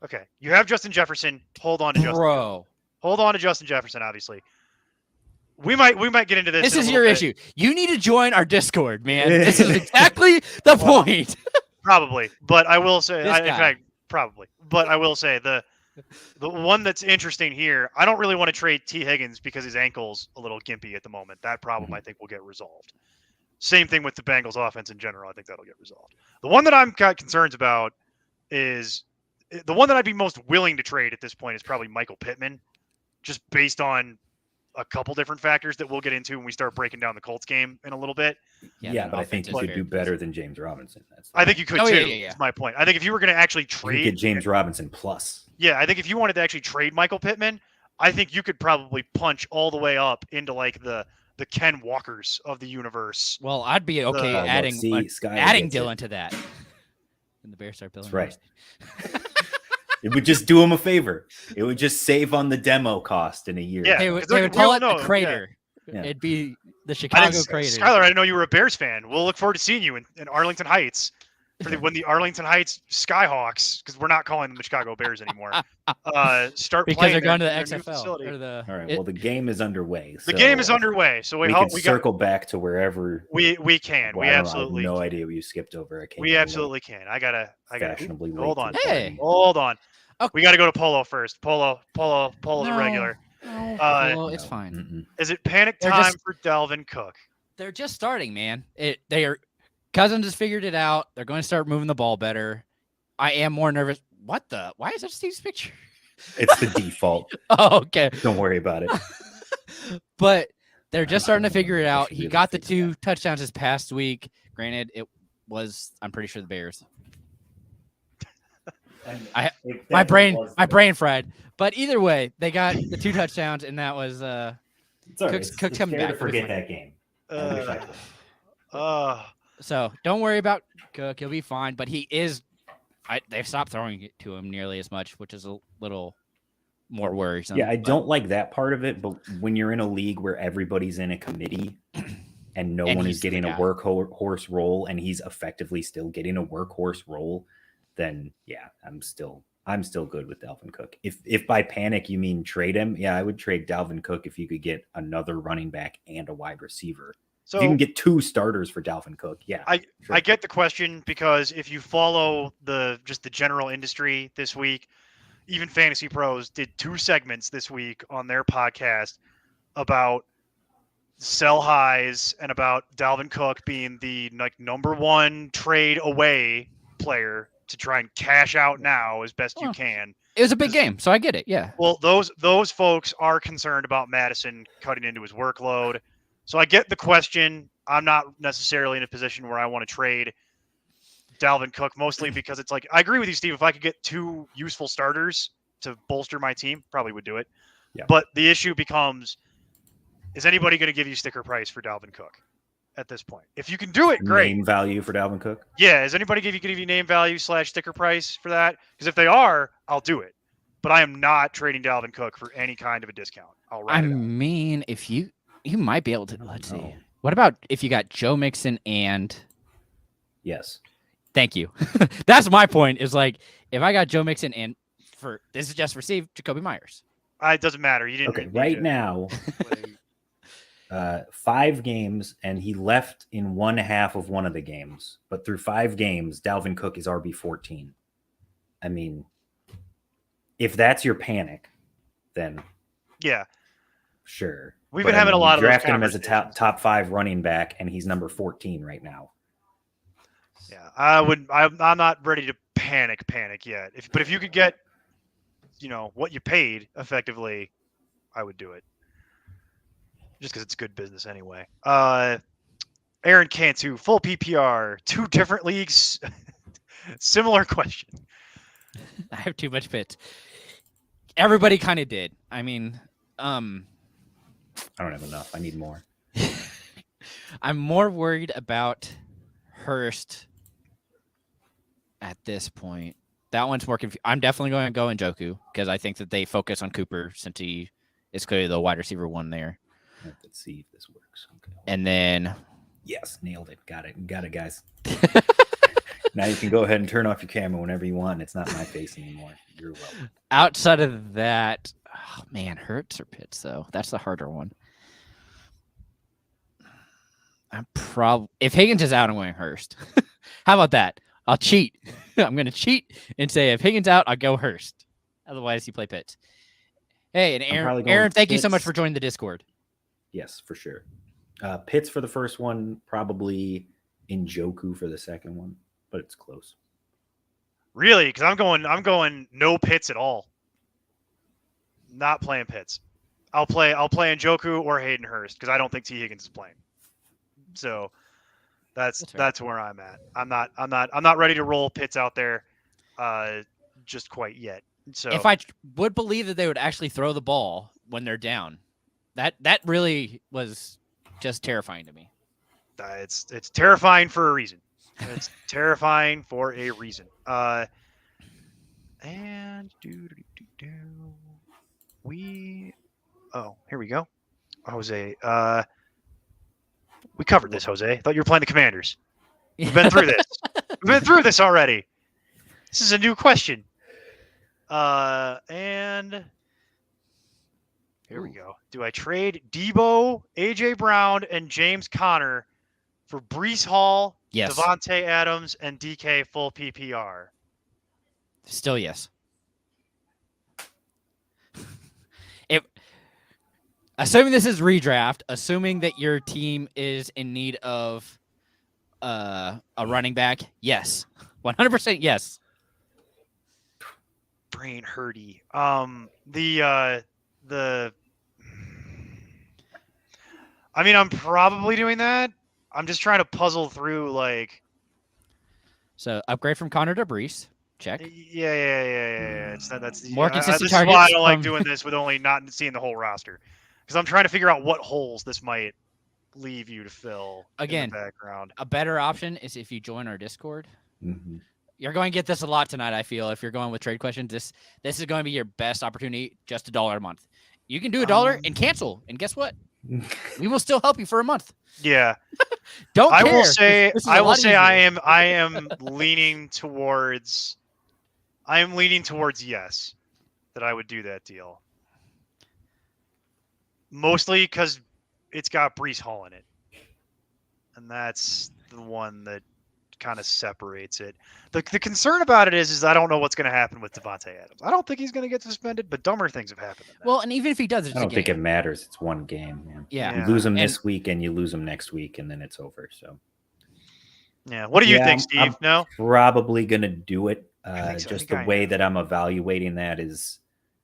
Okay, you have Justin Jefferson. Hold on to Justin. Bro. Hold on to Justin Jefferson, obviously. We might get into this. This is your issue. You need to join our Discord, man. This is exactly the point. Probably. But I will say, probably. But I will say the one that's interesting here, I don't really want to trade T. Higgins because his ankle's a little gimpy at the moment. That problem I think will get resolved. Same thing with the Bengals offense in general. I think that'll get resolved. The one that I'm got concerns about is the one that I'd be most willing to trade at this point is probably Michael Pittman, just based on a couple different factors that we'll get into when we start breaking down the Colts game in a little bit. Yeah, but I think you could do better than James Robinson. I think you could too. That's my point. I think if you were going to actually trade, you could get James Robinson plus. Yeah, I think if you wanted to actually trade Michael Pittman, I think you could probably punch all the way up into like the Ken Walkers of the universe. Well, I'd be okay adding Dylan to that. And the Bears start building. That's right. It would just do him a favor. It would just save on the demo cost in a year. Yeah, they would call it the crater. Yeah. It'd be the Chicago crater. Skylar, I didn't know you were a Bears fan. We'll look forward to seeing you in Arlington Heights when the Arlington Heights Skyhawks, because we're not calling them the Chicago Bears anymore, start because playing. they're going to the XFL. All right. Well, the game is underway. The game is underway, so we can circle back to wherever we can. Well, we absolutely. I have no idea what you skipped over. We absolutely can. I gotta. Hold on. Hey. Hold on. Okay. We got to go to Polo first. Polo's a regular. No, it's fine. Mm-mm. Is it panic time for Dalvin Cook? They're just starting, man. Cousins has figured it out. They're going to start moving the ball better. I am more nervous. Why is that Steve's picture? It's the default. Oh, okay. Don't worry about it. But they're just starting to figure it out. He got the 2 touchdowns this past week. Granted, it was, I'm pretty sure, the Bears. And I if my that brain fried. But either way, they got the 2 touchdowns, and that was It's all right. Cook's It's coming fair back. to We'll be forget fine. that game. I wish I could. So don't worry about Cook; he'll be fine. But he is. They've stopped throwing it to him nearly as much, which is a little more worrisome. Yeah, I don't like that part of it. But when you're in a league where everybody's in a committee and no one is he's the getting a guy. workhorse role, and he's effectively still getting a workhorse role, then yeah, I'm still good with Dalvin Cook. If by panic you mean trade him, yeah, I would trade Dalvin Cook if you could get another running back and a wide receiver. So if you can get 2 starters for Dalvin Cook, yeah. I get the question, because if you follow the general industry this week, even Fantasy Pros did 2 segments this week on their podcast about sell highs and about Dalvin Cook being the number 1 trade away player to try and cash out now as best you can. It was a big game, so I get it. Yeah. Well, those folks are concerned about Madison cutting into his workload. So I get the question. I'm not necessarily in a position where I want to trade Dalvin Cook, mostly because it's like, I agree with you, Steve. If I could get 2 useful starters to bolster my team, probably would do it. Yeah. But the issue becomes, is anybody going to give you sticker price for Dalvin Cook at this point? If you can do it, great. Name value for Dalvin Cook? Yeah, is anybody give you name value / sticker price for that? Because if they are, I'll do it. But I am not trading Dalvin Cook for any kind of a discount. I'll write it out. mean, if you might be able to. Let's see. What about if you got Joe Mixon and? Yes. Thank you. That's my point. Is like, if I got Joe Mixon and this is just received Jacoby Myers. It doesn't matter. You didn't. Okay, right now, 5 games, and he left in one half of one of the games. But through 5 games, Dalvin Cook is RB14. I mean, if that's your panic, then yeah, sure. We've been having a lot of drafted him as a top 5 running back, and he's number 14 right now. Yeah, I'm not ready to panic yet. But if you could get, what you paid effectively, I would do it. Just because it's good business anyway. Aaron Cantu, full PPR, 2 different leagues. Similar question. I have too much pits. Everybody kind of did. I mean, I don't have enough. I need more. I'm more worried about Hurst at this point. That one's more confusing. I'm definitely going to go Njoku because I think that they focus on Cooper since he is clearly the wide receiver 1 there. Let's see if this works. Okay. And then, yes, nailed it. Got it, guys. Now you can go ahead and turn off your camera whenever you want. It's not my face anymore. You're welcome. Outside of that, oh man, Hurts or Pitts though. That's the harder one. If Higgins is out, I'm going Hurst. How about that? I'll cheat. I'm going to cheat and say if Higgins out, I'll go Hurst. Otherwise, you play Pitts. Hey, and Aaron, thank you so much for joining the Discord. Yes, for sure. Pitts for the first one, probably Njoku for the second one, but it's close. Really? Because I'm going no Pitts at all. Not playing Pitts. I'll play Njoku or Hayden Hurst because I don't think T. Higgins is playing. So that's where I'm at. I'm not ready to roll Pitts out there just quite yet. So if I would believe that they would actually throw the ball when they're down, that really was just terrifying to me. It's terrifying for a reason. It's terrifying for a reason. And here we go. Jose. We covered this, Jose. I thought you were playing the Commanders. We've been through this. We've been through this already. This is a new question. And here we go. Do I trade Debo, AJ Brown, and James Conner for Breece Hall, Yes. Devontae Adams, and DK full PPR? Still yes. Assuming this is redraft, assuming that your team is in need of a running back, yes. 100% yes. Brain hurty. I mean, I'm probably doing that. I'm just trying to puzzle through, like... So, upgrade from Connor to Breece. check. Yeah. It's not, that's More consistent this is why I targets don't like from- doing this with only not seeing the whole roster, because I'm trying to figure out what holes this might leave you to fill Again, in the background. A better option is if you join our Discord. Mhm. You're going to get this a lot tonight, I feel. If you're going with trade questions, this is going to be your best opportunity, just $1 a month. You can do $1 and cancel, and guess what? We will still help you for a month. Yeah. Don't I care. will say This is I a will lot say easier. I am leaning towards yes, that I would do that deal. Mostly because it's got Breece Hall in it. And that's the one that kind of separates it. The concern about it is I don't know what's going to happen with Devontae Adams. I don't think he's going to get suspended, but dumber things have happened. Well, and even if he does, it's I don't a think game. it matters. It's one game. Man. Yeah. You lose him And- this week and you lose him next week, and then it's over. So Yeah. What do you think, Steve? I'm No? probably gonna do it. think so. I Just think the I way am. that I'm evaluating that is,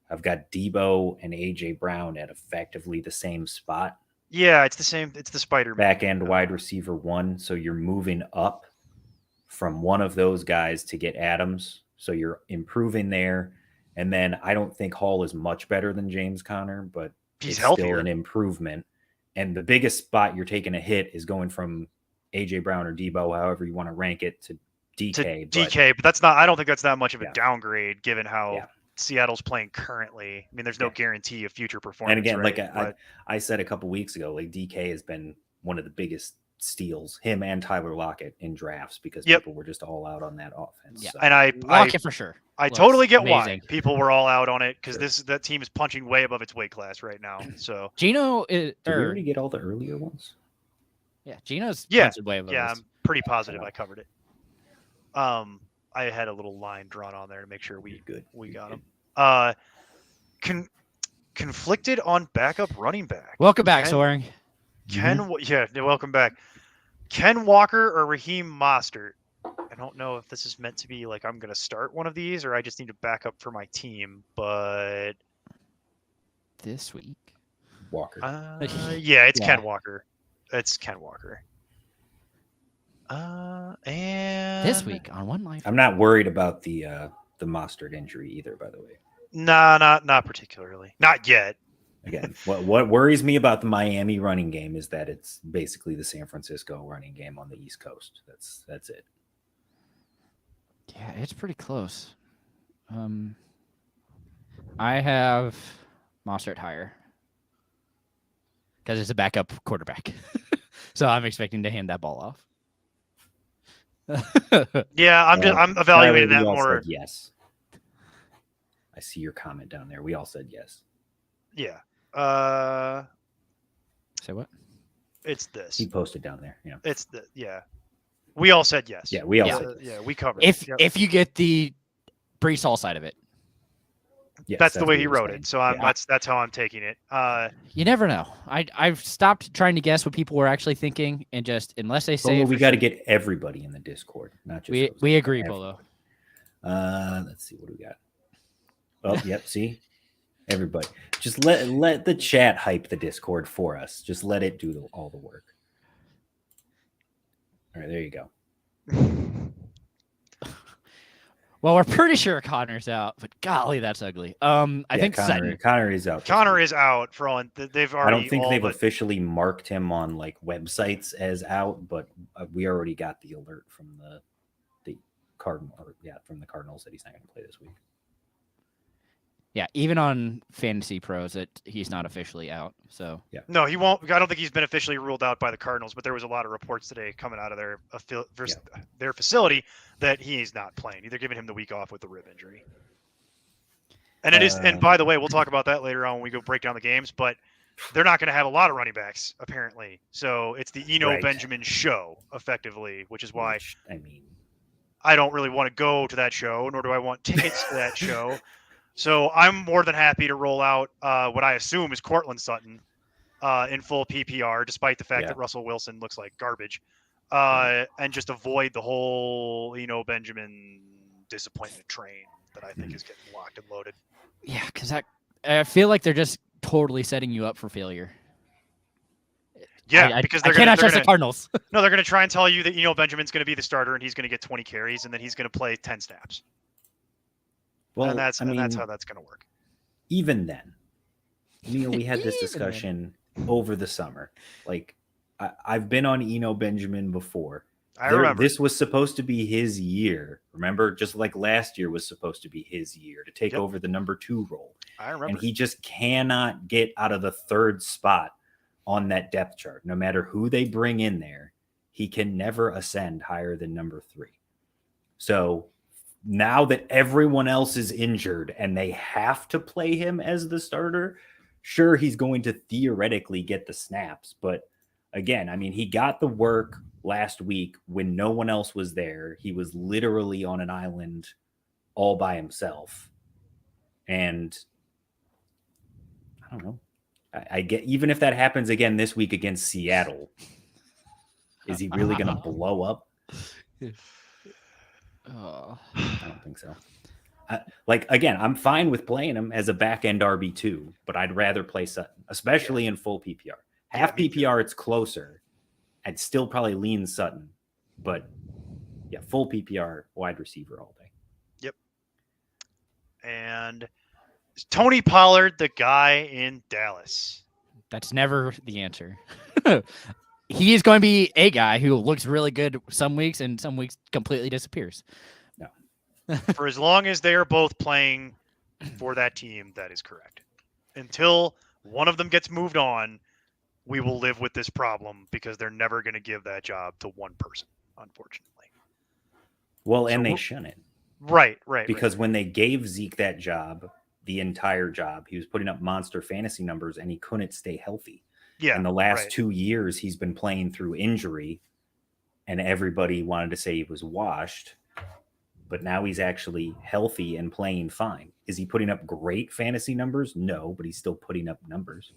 I've got Debo and AJ Brown at effectively the same spot. Yeah, it's the same. It's the Spider-Man. Back end wide receiver 1. So you're moving up from one of those guys to get Adams. So you're improving there. And then I don't think Hall is much better than James Conner, but He's it's healthier. still an improvement. And the biggest spot you're taking a hit is going from AJ Brown or Debo, however you want to rank it, to DK. But that's not. I don't think that's that much of a Yeah. downgrade given how Yeah. Seattle's playing currently. I mean, there's no Yeah. guarantee of future performance. And again, right? like I said a couple weeks ago, like DK has been one of the biggest steals, him and Tyler Lockett in drafts, because Yep. people were just all out on that offense. Yeah. So, and I Lock it for sure. I totally get amazing. why people were all out on it, because Sure. that team is punching way above its weight class right now. So Gino is. did we already get all the earlier ones? Yeah, Gino's Yeah, punching way above yeah, us. I'm pretty positive I covered it. I had a little line drawn on there to make sure You're we good. we You're got good. them. Conflicted on backup running back. Welcome back, Ken- Soaring. Welcome back. Ken Walker or Raheem Mostert. I don't know if this is meant to be like I'm going to start one of these or I just need to back up for my team, but This week. Walker. yeah, it's Yeah. Ken Walker. It's Ken Walker. And This week on One Life. I'm not worried about the Mostert injury either, by the way. Nah, not particularly. Not yet. Again, what worries me about the Miami running game is that it's basically the San Francisco running game on the East Coast. That's it. Yeah, it's pretty close. I have Mostert higher because it's a backup quarterback, so I'm expecting to hand that ball off. Yeah, I'm evaluating Tyler, that we all more. said yes. I see your comment down there. We all said yes. Yeah. Say what? It's this. He posted down there. Yeah. It's the yeah. We all said yes. Yeah, we all Yeah. said yes. Yeah, we covered. If it. Yep. if you get the Breece Hall side of it, Yes, that's the way what he was wrote saying. it, so Yeah. that's how I'm taking it. you never know. I've stopped trying to guess what people were actually thinking, and just unless they say Polo, it we for got to sure- get everybody in the Discord, not just those we guys. agree, Everybody. Polo. Let's see what do we got. Oh, yep. See, everybody, just let the chat hype the Discord for us. Just let it do all the work. All right, there you go. Well, we're pretty sure Connor's out, but golly, that's ugly. I think Sutton. Connor is out. this Connor week. is out for all. They've I already. don't think all they've but, officially marked him on like websites as out, but we already got the alert from the from the Cardinals that he's not going to play this week. Yeah, even on Fantasy Pros, he's not officially out. So No, he won't. I don't think he's been officially ruled out by the Cardinals, but there was a lot of reports today coming out of their facility that he's not playing. They're giving him the week off with the rib injury. And it is. And by the way, we'll talk about that later on when we go break down the games. But they're not going to have a lot of running backs apparently. So it's the Eno Right. Benjamin show effectively, which is why Which, I mean, I don't really want to go to that show, nor do I want tickets to that show. So I'm more than happy to roll out what I assume is Cortland Sutton in full PPR, despite the fact Yeah. that Russell Wilson looks like garbage, and just avoid the whole Benjamin disappointment train that I think is getting locked and loaded. yeah, because I feel like they're just totally setting you up for failure. Yeah, because I cannot trust the Cardinals. they're going to try and tell you that Benjamin's going to be the starter and he's going to get 20 carries and then he's going to play 10 snaps. Well, and that's I mean, how that's going to work. Even then, Neil, we had this Even discussion over the summer. Like, I've been on Eno Benjamin before. I remember. This was supposed to be his year. Remember, just like last year was supposed to be his year to take over the number 2 role. I remember. And he just cannot get out of the 3rd spot on that depth chart. No matter who they bring in there, he can never ascend higher than number 3. So now that everyone else is injured and they have to play him as the starter, sure, he's going to theoretically get the snaps. But again, I mean, he got the work last week when no one else was there. He was literally on an island all by himself. And I don't know. I get, even if that happens again this week against Seattle, is he really going to blow up? Oh. I don't think so. Again, I'm fine with playing him as a back end RB2, but I'd rather play Sutton, especially in full PPR. Half PPR, it's closer. I'd still probably lean Sutton, but yeah, full PPR, wide receiver all day. Yep. And is Tony Pollard the guy in Dallas? That's never the answer. He is going to be a guy who looks really good some weeks and some weeks completely disappears. No. For as long as they are both playing for that team, that is correct. Until one of them gets moved on, we will live with this problem because they're never going to give that job to one person, unfortunately. Well, and they shouldn't. Right. Because when they gave Zeke that job, the entire job, he was putting up monster fantasy numbers and he couldn't stay healthy. Yeah. And the last 2 years, he's been playing through injury, and everybody wanted to say he was washed. But now he's actually healthy and playing fine. Is he putting up great fantasy numbers? No, but he's still putting up numbers.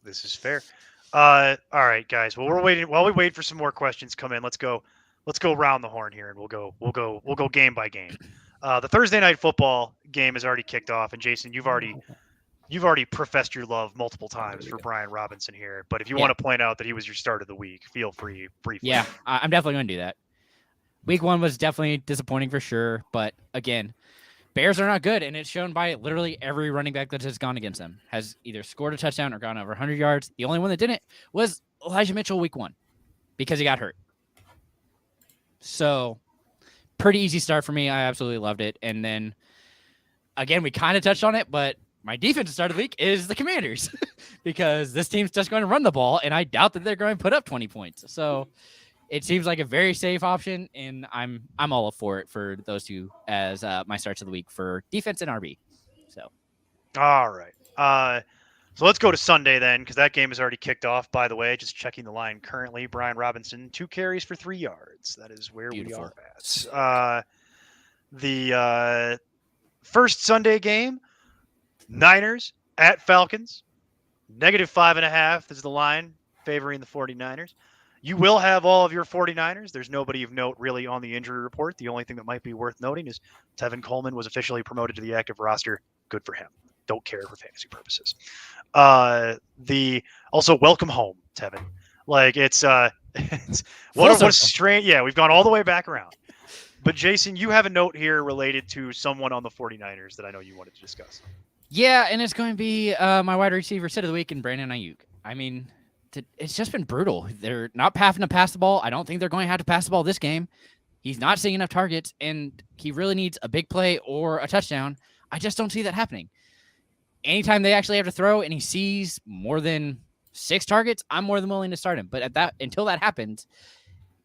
This is fair. All right, guys. Well, we're waiting while we wait for some more questions come in. Let's go around the horn here, and we'll go game by game. The Thursday night football game has already kicked off, and Jason, you've already professed your love multiple times for Brian Robinson here. But if you want to point out that he was your start of the week, feel free briefly. Yeah, I'm definitely going to do that. Week 1 was definitely disappointing for sure. But again, Bears are not good, and it's shown by literally every running back that has gone against them has either scored a touchdown or gone over 100 yards. The only one that didn't was Elijah Mitchell week 1 because he got hurt. So pretty easy start for me. I absolutely loved it. And then, again, we kind of touched on it, but my defensive start of the week is the Commanders because this team's just going to run the ball, and I doubt that they're going to put up 20 points. So it seems like a very safe option, and I'm all up for it for those two as my starts of the week for defense and RB. So, all right. So let's go to Sunday then, because that game has already kicked off. By the way, just checking the line currently, Brian Robinson 2 carries for 3 yards. That is where Beautiful. we are at. The first Sunday game, Niners at Falcons, -5.5 is the line favoring the 49ers. You will have all of your 49ers. There's nobody of note really on the injury report. The only thing that might be worth noting is Tevin Coleman was officially promoted to the active roster. Good for him. Don't care for fantasy purposes. Also welcome home, Tevin. Like it's what a strange. Yeah, we've gone all the way back around. But Jason, you have a note here related to someone on the 49ers that I know you wanted to discuss. Yeah, and it's going to be my wide receiver sit of the week in Brandon Ayuk. I mean, it's just been brutal. They're not having to pass the ball. I don't think they're going to have to pass the ball this game. He's not seeing enough targets, and he really needs a big play or a touchdown. I just don't see that happening. Anytime they actually have to throw and he sees more than 6 targets, I'm more than willing to start him. But until that happens,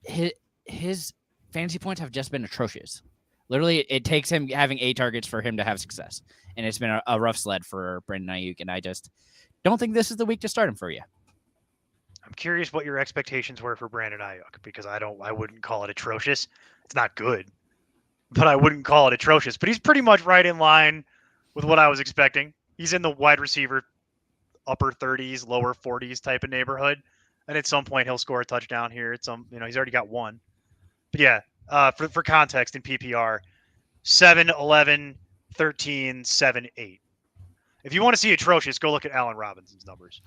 his fantasy points have just been atrocious. Literally, it takes him having 8 targets for him to have success. And it's been a rough sled for Brandon Ayuk, and I just don't think this is the week to start him for you. I'm curious what your expectations were for Brandon Ayuk, because I wouldn't call it atrocious. It's not good, but I wouldn't call it atrocious. But he's pretty much right in line with what I was expecting. He's in the wide receiver upper 30s, lower 40s type of neighborhood. And at some point he'll score a touchdown here. He's already got one. But yeah, for context in PPR, 7, 11, 13, 7, 8. If you want to see atrocious, go look at Allen Robinson's numbers.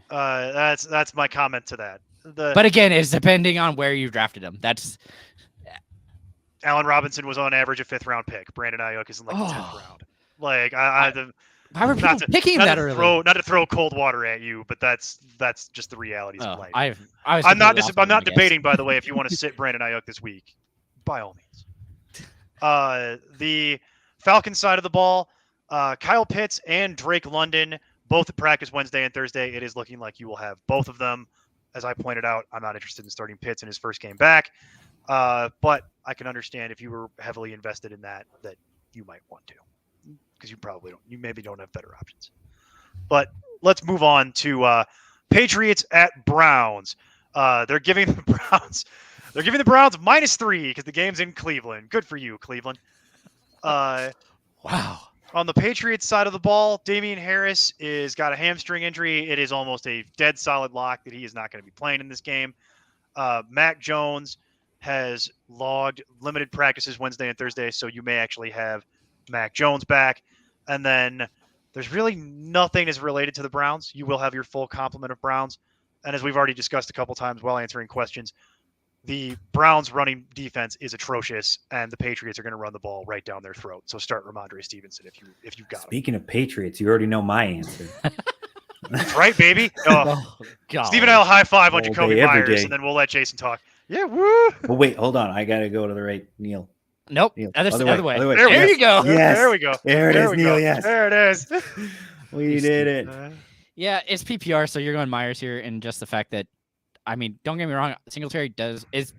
That's my comment to that. But again, it's depending on where you drafted him. Allen Robinson was on average a 5th-round pick. Brandon Ayuk is in like the 10th round. Like why were people picking that early? Not to throw cold water at you, but that's just the realities of life. I'm not debating, by the way, if you want to sit Brandon Ayuk this week, by all means. The Falcons side of the ball, Kyle Pitts and Drake London, both at practice Wednesday and Thursday. It is looking like you will have both of them. As I pointed out, I'm not interested in starting Pitts in his first game back. But I can understand if you were heavily invested in that you might want to, because you maybe don't have better options. But let's move on to Patriots at Browns. They're giving the Browns -3 because the game's in Cleveland. Good for you, Cleveland. Wow. On the Patriots side of the ball, Damian Harris is got a hamstring injury. It is almost a dead solid lock that he is not going to be playing in this game. Mac Jones has logged limited practices Wednesday and Thursday, so you may actually have Mac Jones back. And then there's really nothing as related to the Browns. You will have your full complement of Browns. And as we've already discussed a couple times while answering questions, the Browns running defense is atrocious, and the Patriots are going to run the ball right down their throat. So start Ramondre Stevenson if you've got him. Speaking of Patriots, you already know my answer. That's right, baby. Stephen and I'll high five on Jacoby Myers, and then we'll let Jason talk. Yeah, woo! Well, wait, hold on. I got to go to the right, Neil. Nope. Neil. Other way. There you go. Yes. There we go. There it is, Neil. Yes. There it is. We did it. Yeah, it's PPR, so you're going Myers here, and just the fact that, I mean, don't get me wrong, Singletary is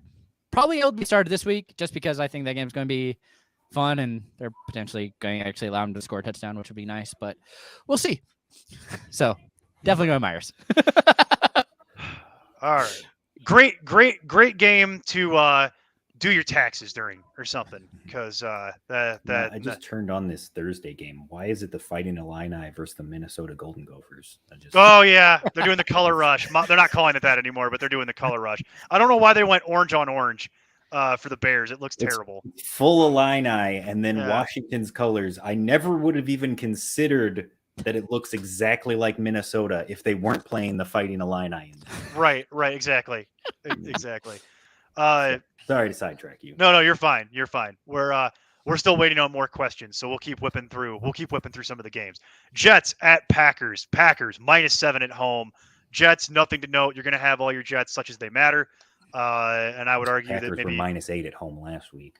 probably able to be started this week, just because I think that game's going to be fun, and they're potentially going to actually allow him to score a touchdown, which would be nice, but we'll see. So, definitely going Myers. All right. Great game to do your taxes during or something, because I just turned on this Thursday game. Why is it the Fighting Illini versus the Minnesota Golden Gophers? Oh yeah, they're doing the color rush. They're not calling it that anymore, but they're doing the color rush. I don't know why they went orange on orange for the Bears. It looks terrible. Full Illini and then Washington's colors. I never would have even considered that it looks exactly like Minnesota if they weren't playing the Fighting Illini. Right, exactly. Sorry to sidetrack you. No, you're fine. We're still waiting on more questions, so we'll keep whipping through some of the games. Jets at Packers. Packers -7 at home. Jets, nothing to note. You're going to have all your Jets such as they matter. And I would argue Packers that maybe were -8 at home last week.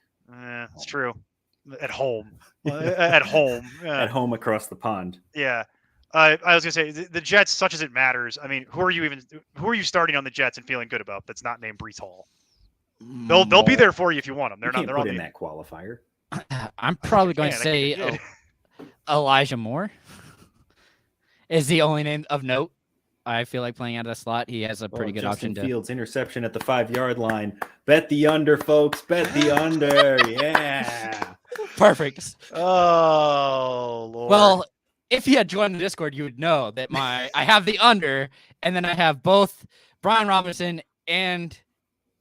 It's true. At home. At home. At home across the pond. Yeah. I was going to say the Jets, such as it matters. I mean, who are you starting on the Jets and feeling good about that's not named Breece Hall? They'll be there for you if you want them. They're put in that qualifier. I'm probably going to say Elijah Moore is the only name of note. I feel like playing out of the slot. He has a pretty good option. Fields interception at the 5-yard line. Bet the under, folks. Bet the under. Yeah. Perfect. Oh Lord. Well, if you had joined the Discord, you would know that I have the under, and then I have both Brian Robinson and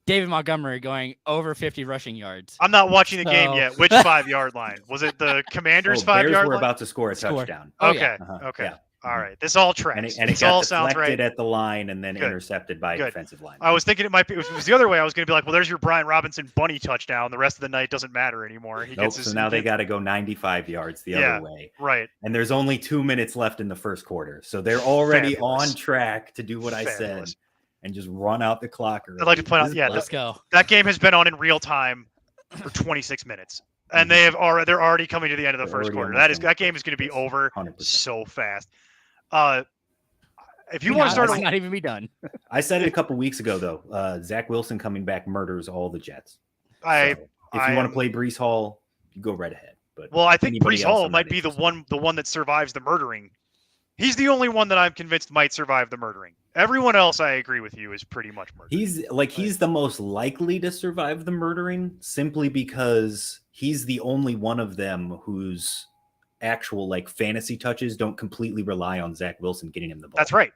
David Montgomery going over 50 rushing yards. I'm not watching the game yet. Which 5-yard line? Was it the Commanders' 5-yard line? Bears were about to score a touchdown. Okay. Okay. Yeah. All right. This all tracks. And it got deflected at the line and then intercepted by a defensive line. I was thinking it might be. If it was the other way, I was going to be like, well, there's your Brian Robinson bunny touchdown. The rest of the night doesn't matter anymore. So now they got to go 95 yards the other way. Right. And there's only 2 minutes left in the first quarter. So they're already on track to do what I said and just run out the clock. I'd like to point out, let's go. That game has been on in real time for 26 minutes. And they're already coming to the end of the first quarter. That game is going to be over 100%. So fast. If you want to start, might not even be done. I said it a couple weeks ago, though. Zach Wilson coming back murders all the Jets. If you want to play Breece Hall, you go right ahead. But I think Breece Hall might be the one that survives the murdering. He's the only one that I'm convinced might survive the murdering. Everyone else, I agree with you, is pretty much murdered. He's the most likely to survive the murdering, simply because he's the only one of them whose actual fantasy touches don't completely rely on Zach Wilson getting him the ball. That's right.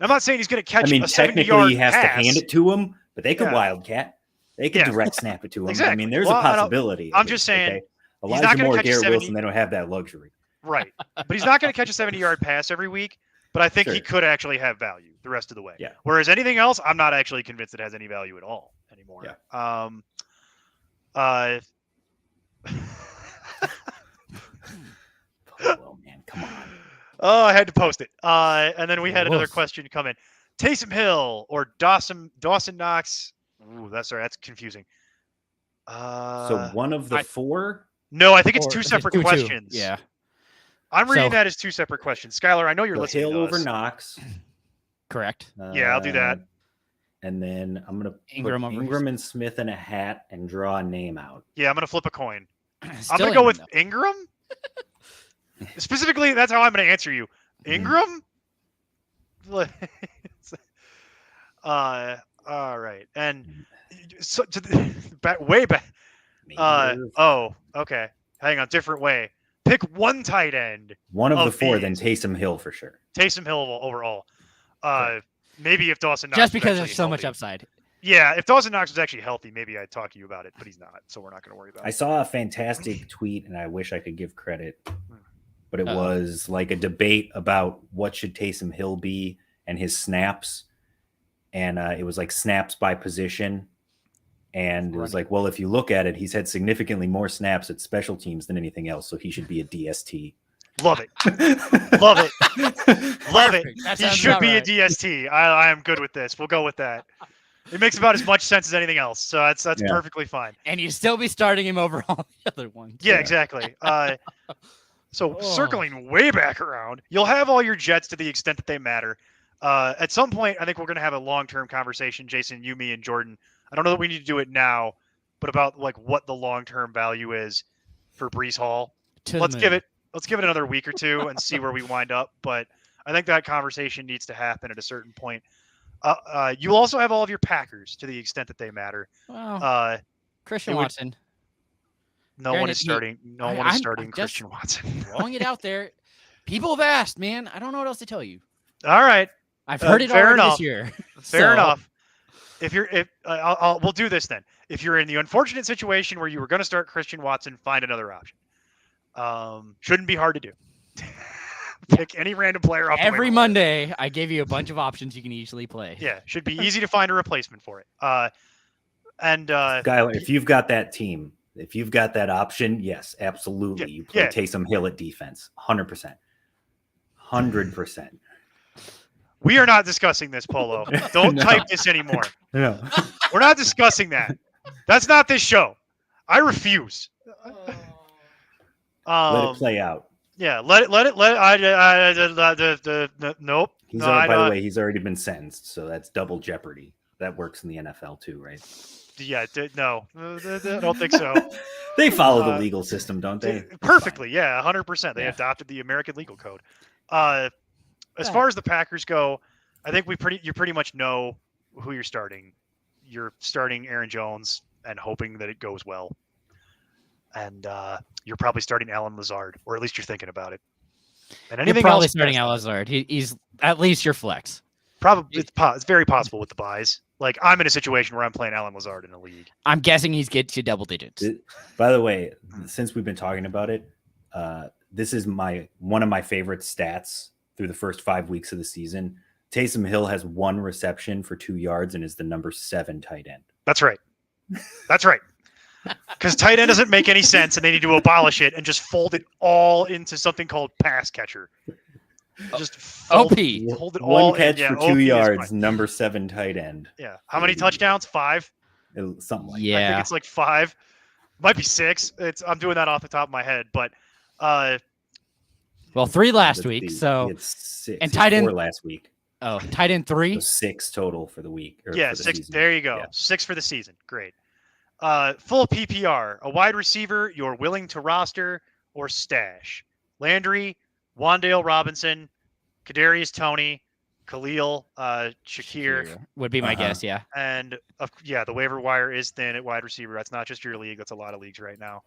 I'm not saying he's going to catch. Technically he has to hand it to him, but they could wildcat. They could direct snap it to him. Exactly. I mean, there's a possibility. I'm just saying, Elijah Moore, Garrett Wilson, they don't have that luxury. Right, but he's not going to catch a 70-yard pass every week. But I think he could actually have value the rest of the way. Yeah. Whereas anything else, I'm not actually convinced it has any value at all anymore. Yeah. Oh man, come on. Oh, I had to post it. And then we had another Woof. question come in. Taysom Hill or Dawson Knox. Ooh, that's confusing. So one of the four. No, I think it's Or two it's separate two. questions. Yeah. I'm reading So- that as two separate questions. Skylar, I know you're So listening Hill to over us. Knox. Correct. Yeah, I'll do that. And then I'm gonna Ingram put over Ingram and Smith in a hat and draw a name out. Yeah, I'm gonna flip a coin. Still I'm gonna go with though. Ingram. Specifically, that's how I'm gonna answer you. Ingram. All right, and so way back. Oh, okay. Hang on, different way. Pick one tight end. One of the of four, these. then Taysom Hill for sure. Taysom Hill overall. Maybe if Dawson Knox Just was because actually there's so much healthy. upside. Yeah, if Dawson Knox was actually healthy, maybe I'd talk to you about it, but he's not, so we're not going to worry about I it. saw a fantastic tweet, and I wish I could give credit, but it Uh-oh. was like a debate about what should Taysom Hill be and his snaps, and it was like snaps by position, and it was like, well, if you look at it, he's had significantly more snaps at special teams than anything else, so he should be a DST. Love it. Love it. Love it. That He sounds should about be right. a DST. I am good with this. We'll go with that. It makes about as much sense as anything else, so that's Yeah. perfectly fine. And you'd still be starting him over all the other ones. Yeah, exactly. So Oh. circling way back around, you'll have all your Jets to the extent that they matter. At some point, I think we're going to have a long-term conversation, Jason, you, me, and Jordan. I don't know that we need to do it now, but about like what the long-term value is for Breece Hall. Let's give it another week or two and see where we wind up. But I think that conversation needs to happen at a certain point. You'll also have all of your Packers to the extent that they matter. Well, Christian Watson. No one is starting. No one is starting Christian Watson. Throwing it out there. People have asked, man. I don't know what else to tell you. All right. I've heard it fair already enough. this year. Fair enough. We'll do this then. If you're in the unfortunate situation where you were going to start Christian Watson, find another option. Shouldn't be hard to do. Pick any random player off Every Monday, I gave you a bunch of options you can easily play. Yeah, should be easy to find a replacement for it. Skylar, if you've got that team, if you've got that option, yes, absolutely. You play Taysom Hill at defense, 100%. 100%. We are not discussing this, Polo. Don't type this anymore. No. We're not discussing that. That's not this show. I refuse. Let it play out. Yeah, nope. By the way, he's already been sentenced, so that's double jeopardy. That works in the NFL too, right? Yeah, no, I don't think so. They follow the legal system, don't they? Perfectly, yeah, 100%. They adopted the American legal code. As far as the Packers go, I think you pretty much know who you're starting. You're starting Aaron Jones and hoping that it goes well. And you're probably starting Alan Lazard, or at least you're thinking about it. And anything you're probably else starting Alan Lazard. He's at least your flex. Probably it's very possible with the buys. Like I'm in a situation where I'm playing Alan Lazard in a league. I'm guessing he's get to double digits. By the way, since we've been talking about it, this is one of my favorite stats through the first 5 weeks of the season. Taysom Hill has 1 reception for 2 yards and is the number 7 tight end. That's right. That's right. Because tight end doesn't make any sense, and they need to abolish it and just fold it all into something called pass catcher. Just OP. Hold it 1 all catch in. for 2 yards, number 7 tight end. Yeah. How many touchdowns? 5? Something like that. I think it's like 5. Might be 6. I'm doing that off the top of my head, but well, 3 last week. So it's 6 and tight end 4 last week. Oh, tight end 3. So 6 total for the week. Yeah, 6. Season. There you go. Yeah. 6 for the season. Great. Full PPR, a wide receiver you're willing to roster or stash. Landry, Wan'Dale Robinson, Kadarius Toney, Khalil, Shakir would be my guess, yeah. And the waiver wire is thin at wide receiver. That's not just your league; that's a lot of leagues right now.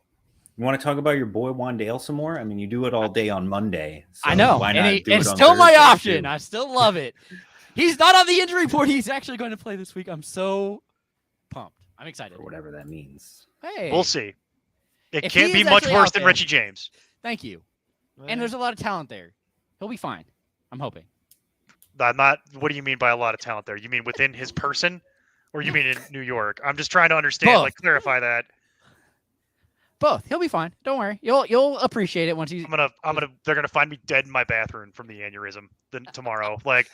You want to talk about your boy Wan'Dale some more? I mean, you do it all day on Monday. So I know, why not and do it it's on still my Thursday option. too? I still love it. He's not on the injury report. He's actually going to play this week. I'm so pumped. I'm excited. Or whatever that means. Hey, we'll see. It If can't he be is much actually worse out than there- Richie James. Thank you. And there's a lot of talent there. He'll be fine. I'm hoping. I'm not. What do you mean by a lot of talent there? You mean within his person, or you mean in New York? I'm just trying to understand. Both. Like, clarify that. Both. He'll be fine. Don't worry. You'll appreciate it once he's. They're gonna find me dead in my bathroom from the aneurysm tomorrow. Like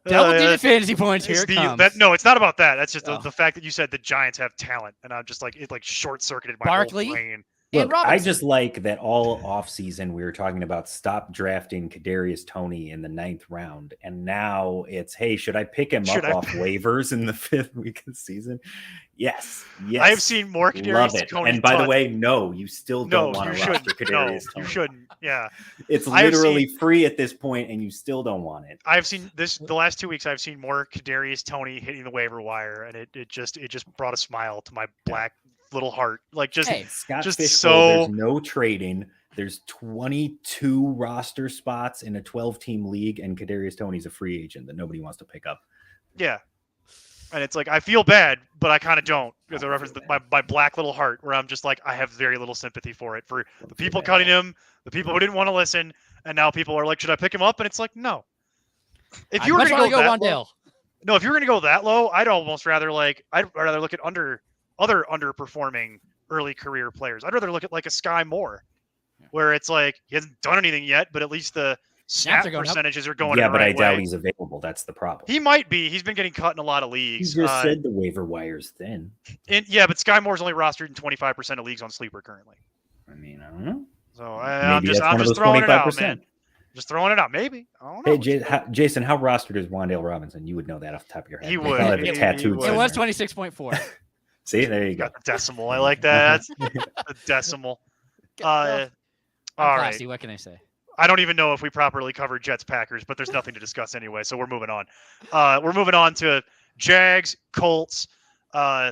Double-digit fantasy points. Here it comes. No, it's not about that. That's just Oh. the fact that you said the Giants have talent, and I'm just like it like short-circuited my Barkley? whole brain. And Look, I Robinson. just like that all offseason we were talking about stop drafting Kadarius Toney in the 9th round. And now it's, hey, should I pick him up off waivers in the 5th week of the season? Yes. I have seen more Kadarius Toney. And by the way, no, you still don't want to roster Kadarius Toney. You shouldn't. Yeah. It's literally free at this point, and you still don't want it. I've seen the last 2 weeks. I've seen more Kadarius Toney hitting the waiver wire, and it just brought a smile to my black little heart. Like Scott just Fishbowl, there's no trading. There's 22 roster spots in a 12-team league, and Kadarius Toney's a free agent that nobody wants to pick up. Yeah. And it's like, I feel bad, but I kind of don't, because I reference my black little heart, where I'm just like, I have very little sympathy for it, for the people cutting him, the people who didn't want to listen, and now people are like, should I pick him up? And it's like, no. If you were going to go that low, no, if you were going to go that low, I'd rather look at other underperforming early career players. I'd rather look at like a Sky Moore, where it's like he hasn't done anything yet, but at least the snap percentages are going. Yeah, in the but right I doubt way. he's available. That's the problem. He might be. He's been getting cut in a lot of leagues. You just said the waiver wire's thin. Yeah, but Sky Moore's only rostered in 25% of leagues on Sleeper currently. I mean, I don't know. So I'm just throwing it out, man. Just throwing it out. Maybe. I don't know. Hey, Jason, how rostered is Wan'Dale Robinson? You would know that off the top of your head. He would. It was 26.4. See, there you go. Decimal. I like that. That's a decimal. All right. What can I say? I don't even know if we properly covered Jets Packers, but there's nothing to discuss anyway, so we're moving on. We're moving on to Jags Colts.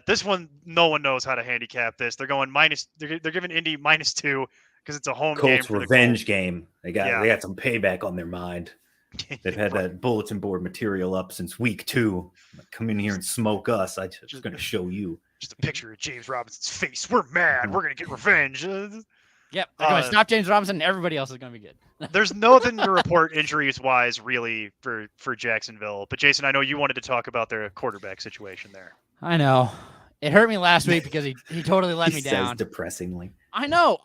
This one, no one knows how to handicap this. They're going minus. They're giving Indy -2 because it's a home game. Colts revenge game. They got some payback on their mind. They've had that bulletin board material up since week 2. Come in here and smoke us. I'm just going to show you. Just a picture of James Robinson's face. We're mad. We're going to get revenge. Yep. They're going to stop James Robinson, and everybody else is going to be good. There's nothing to report injuries-wise, really, for Jacksonville. But, Jason, I know you wanted to talk about their quarterback situation there. I know. It hurt me last week because he totally let me down. Says depressingly. I know.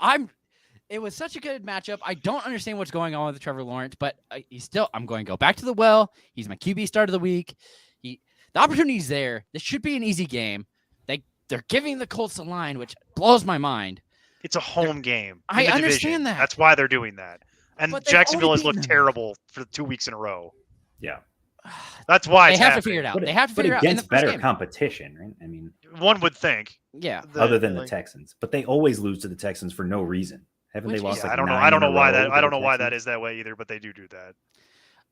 It was such a good matchup. I don't understand what's going on with Trevor Lawrence, but I'm going to go back to the well. He's my QB start of the week. The opportunity's there. This should be an easy game. They're giving the Colts the line, which blows my mind. It's a home game. I understand division. that. That's why they're doing that. And Jacksonville has looked terrible for 2 weeks in a row. Yeah. That's why they have to figure it out. They have to figure it out against better competition, right? I mean, one would think. Yeah. Other than the Texans, but they always lose to the Texans for no reason. Haven't they lost? I don't know. I don't know why that. I don't know why that is that way either. But they do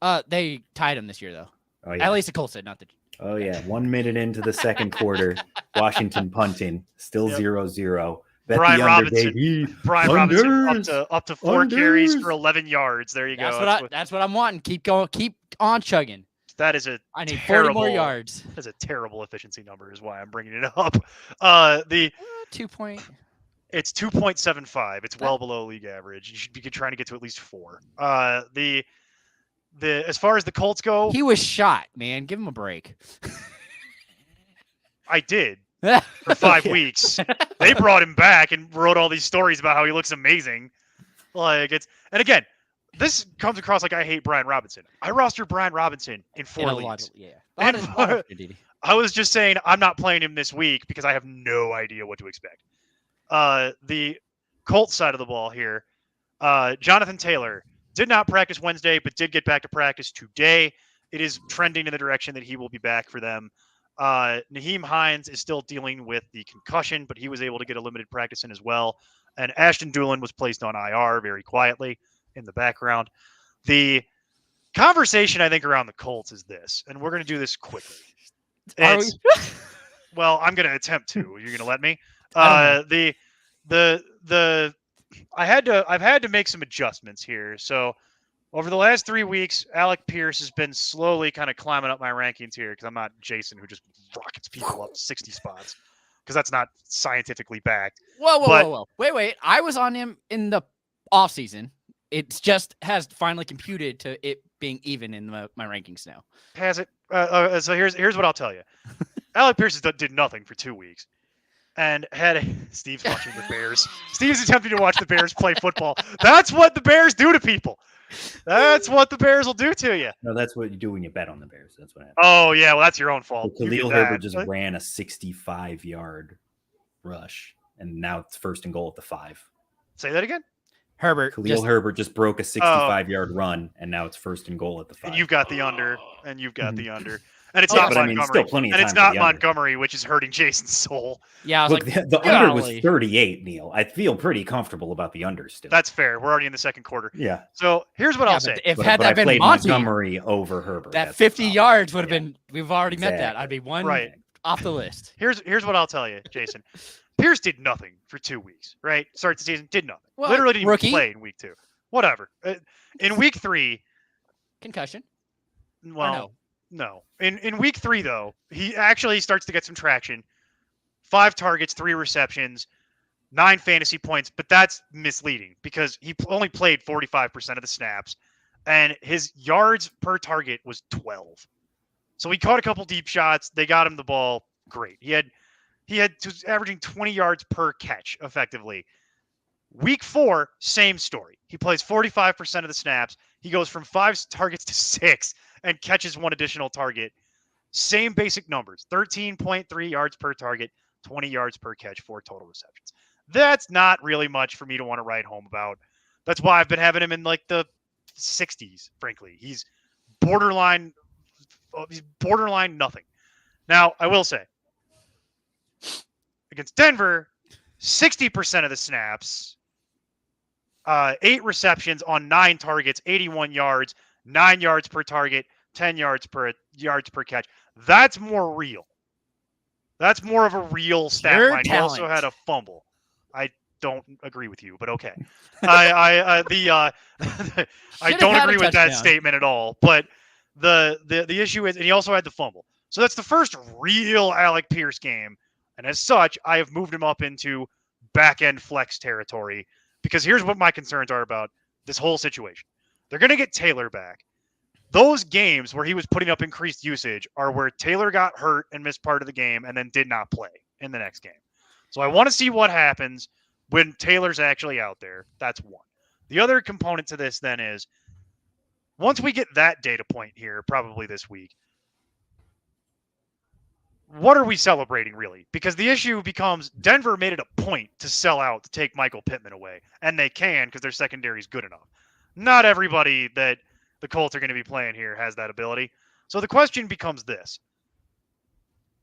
that. They tied him this year though. Oh, yeah. At least the Colts did, not the. Oh yeah, 1 minute into the second quarter, Washington punting, still 0-0. Brian Robinson up to 4 carries for 11 yards. There you go. That's what I'm wanting. Keep going. Keep on chugging. That is I need 40 more yards. That's a terrible efficiency number, is why I'm bringing it up. The 2 point. It's 2.75. It's well below league average. You should be trying to get to at least 4. As far as the Colts go, he was shot, man. Give him a break. I did for 5 weeks. They brought him back and wrote all these stories about how he looks amazing. And again, this comes across like I hate Brian Robinson. I roster Brian Robinson in 4 leagues. I was just saying I'm not playing him this week because I have no idea what to expect. The Colts side of the ball here, Jonathan Taylor did not practice Wednesday, but did get back to practice today. It is trending in the direction that he will be back for them. Nyheim Hines is still dealing with the concussion, but he was able to get a limited practice in as well. And Ashton Dulin was placed on IR very quietly in the background. The conversation, I think, around the Colts is this, and we're going to do this quickly. Well, I'm going to attempt to. You're going to let me? I've had to make some adjustments here. So over the last 3 weeks, Alec Pierce has been slowly kind of climbing up my rankings here because I'm not Jason who just rockets people up 60 spots because that's not scientifically backed. Whoa. Wait. I was on him in the offseason. It just has finally computed to it being even in my rankings now. Has it? So here's what I'll tell you. Alec Pierce did nothing for 2 weeks. and had Steve's watching the Bears. Steve's attempting to watch the Bears play football. That's what the Bears do to people. That's what the Bears will do to you. No, that's what you do when you bet on the Bears. That's what happens. Oh, yeah, well, that's your own fault. So Khalil Herbert just ran a 65-yard rush, and now it's 1st and goal at the 5. Say that again? Khalil Herbert just broke a 65-yard run, and now it's 1st and goal at the 5. And you've got the under, and you've got the under. And it's not Montgomery. Still plenty of and time it's not for the Montgomery, which is hurting Jason's soul. Yeah, look, the under was 38, Neil. I feel pretty comfortable about the under still. That's fair. We're already in the second quarter. Yeah. So here's what I'll say. If had that been Monty, Montgomery over Herbert, that 50 yards would have been. We've already met that. I'd be one off the list. Here's what I'll tell you, Jason. Pierce did nothing for 2 weeks. Right? Starts the season, did nothing. Well, literally didn't even play in week 2. Whatever. In week 3, concussion. Well, no. In week 3, though, he actually starts to get some traction. 5 targets, 3 receptions, 9 fantasy points, but that's misleading because he only played 45% of the snaps, and his yards per target was 12. So he caught a couple deep shots. They got him the ball. Great. He was averaging 20 yards per catch effectively. Week 4, same story. He plays 45% of the snaps. He goes from 5 targets to 6 and catches 1 additional target. Same basic numbers, 13.3 yards per target, 20 yards per catch, 4 total receptions. That's not really much for me to want to write home about. That's why I've been having him in like the 60s, frankly. He's borderline nothing. Now, I will say, against Denver, 60% of the snaps, 8 receptions on 9 targets, 81 yards, 9 yards per target, 10 yards per catch. That's more real. That's more of a real stat line. He also had a fumble. I don't agree with you, but okay. I don't agree with that statement at all. But the issue is, and he also had the fumble. So that's the first real Alec Pierce game. And as such, I have moved him up into back-end flex territory because here's what my concerns are about this whole situation. They're going to get Taylor back. Those games where he was putting up increased usage are where Taylor got hurt and missed part of the game and then did not play in the next game. So I want to see what happens when Taylor's actually out there. That's one. The other component to this then is once we get that data point here, probably this week, what are we celebrating really? Because the issue becomes Denver made it a point to sell out to take Michael Pittman away, and they can because their secondary is good enough. Not everybody that the Colts are going to be playing here has that ability. So the question becomes this.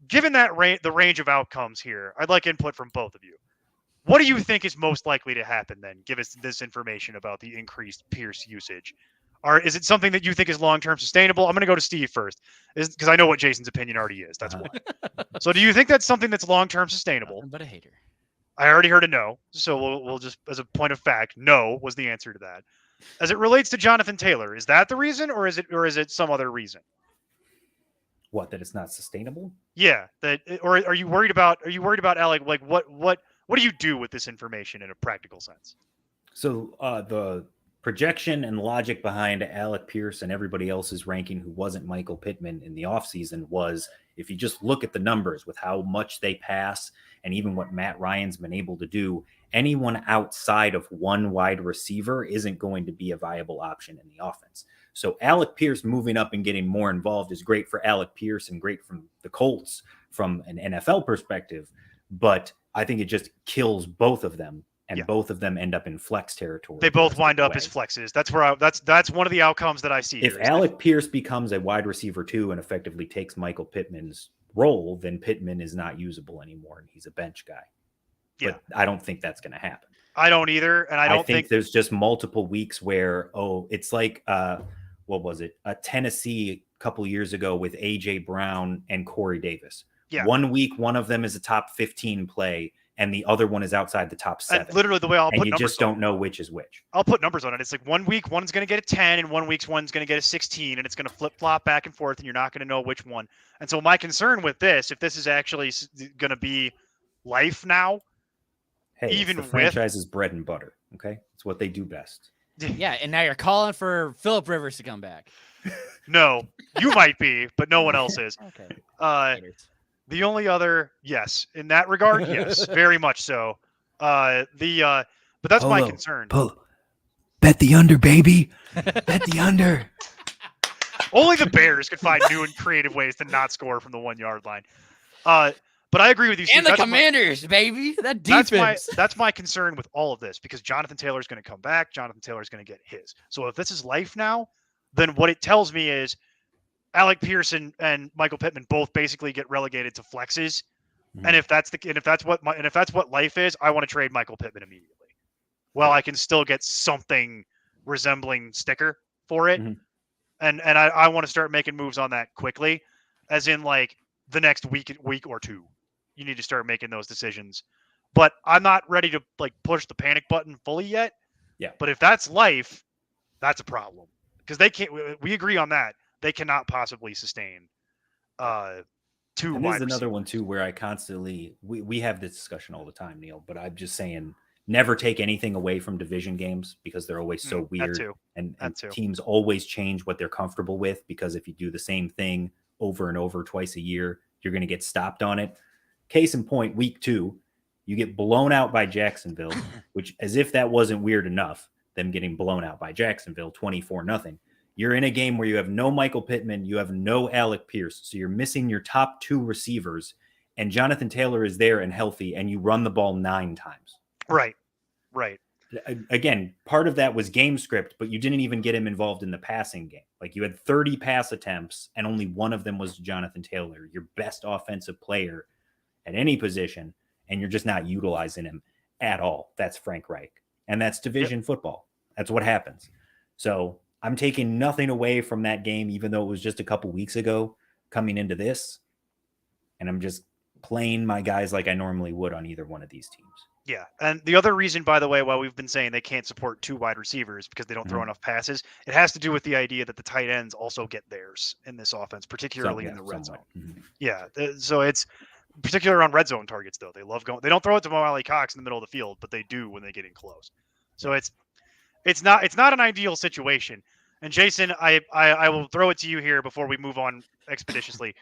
Given that the range of outcomes here, I'd like input from both of you. What do you think is most likely to happen then? Give us this information about the increased Pierce usage. Is it something that you think is long-term sustainable? I'm going to go to Steve first, because I know what Jason's opinion already is. That's why. So do you think that's something that's long-term sustainable? But a hater. I already heard a no, so we'll just, as a point of fact, no was the answer to that. As it relates to Jonathan Taylor, is that the reason, or is it some other reason? What, that it's not sustainable? Yeah, or are you worried about Alec? Like what do you do with this information in a practical sense? So the projection and logic behind Alec Pierce and everybody else's ranking who wasn't Michael Pittman in the offseason was, if you just look at the numbers with how much they pass and even what Matt Ryan's been able to do, anyone outside of one wide receiver isn't going to be a viable option in the offense. So Alec Pierce moving up and getting more involved is great for Alec Pierce and great from the Colts from an NFL perspective, but I think it just kills both of them. And both of them end up in flex territory. They both wind up as flexes. That's where that's one of the outcomes that I see. If Alec Pierce becomes a wide receiver 2 and effectively takes Michael Pittman's role, then Pittman is not usable anymore, and he's a bench guy. Yeah, but I don't think that's going to happen. I don't either, and I don't think there's just multiple weeks where it's like what was it? A Tennessee a couple years ago with AJ Brown and Corey Davis. Yeah, 1 week one of them is a top 15 play, and the other one is outside the top 7. And literally the way I'll put numbers on it. You just don't know which is which. I'll put numbers on it. It's like 1 week, one's going to get a 10, and 1 week, one's going to get a 16, and it's going to flip-flop back and forth, and you're not going to know which one. And so my concern with this, if this is actually going to be life now, hey, even the franchise's bread and butter, okay? It's what they do best. Yeah, and now you're calling for Phillip Rivers to come back. No, you might be, but no one else is. Okay. The only other, yes, in that regard, yes, very much so. But that's my concern. Bet the under, baby. Bet the under. Only the Bears could find new and creative ways to not score from the 1 yard line. But I agree with you, Steve. And the Commanders, baby. That defense. That's my concern with all of this, because Jonathan Taylor is going to come back. Jonathan Taylor is going to get his. So if this is life now, then what it tells me is Alec Pierce and Michael Pittman both basically get relegated to flexes. Mm-hmm. And if that's what life is, I want to trade Michael Pittman immediately. Well, I can still get something resembling sticker for it. Mm-hmm. And I want to start making moves on that quickly, as in like the next week or two. You need to start making those decisions. But I'm not ready to like push the panic button fully yet. Yeah. But if that's life, that's a problem, because they can't. We agree on that. They cannot possibly sustain two. And there's another one too where I constantly we have this discussion all the time, Neil. But I'm just saying, never take anything away from division games, because they're always so weird, and teams always change what they're comfortable with, because if you do the same thing over and over twice a year, you're going to get stopped on it. Case in point, week 2, you get blown out by Jacksonville, which, as if that wasn't weird enough, them getting blown out by Jacksonville 24-0. You're in a game where you have no Michael Pittman, you have no Alec Pierce, so you're missing your top 2 receivers, and Jonathan Taylor is there and healthy, and you run the ball 9 times. Right. Again, part of that was game script, but you didn't even get him involved in the passing game. Like, you had 30 pass attempts, and only one of them was Jonathan Taylor, your best offensive player at any position, and you're just not utilizing him at all. That's Frank Reich. And that's division football. That's what happens. So I'm taking nothing away from that game, even though it was just a couple weeks ago coming into this. And I'm just playing my guys like I normally would on either one of these teams. Yeah. And the other reason, by the way, why we've been saying they can't support 2 wide receivers, because they don't throw enough passes, it has to do with the idea that the tight ends also get theirs in this offense, particularly in the red zone. Mm-hmm. Yeah. So it's particularly on red zone targets, though. They love going. They don't throw it to Mo Alley Cox in the middle of the field, but they do when they get in close. So it's not an ideal situation. And Jason, I will throw it to you here before we move on expeditiously.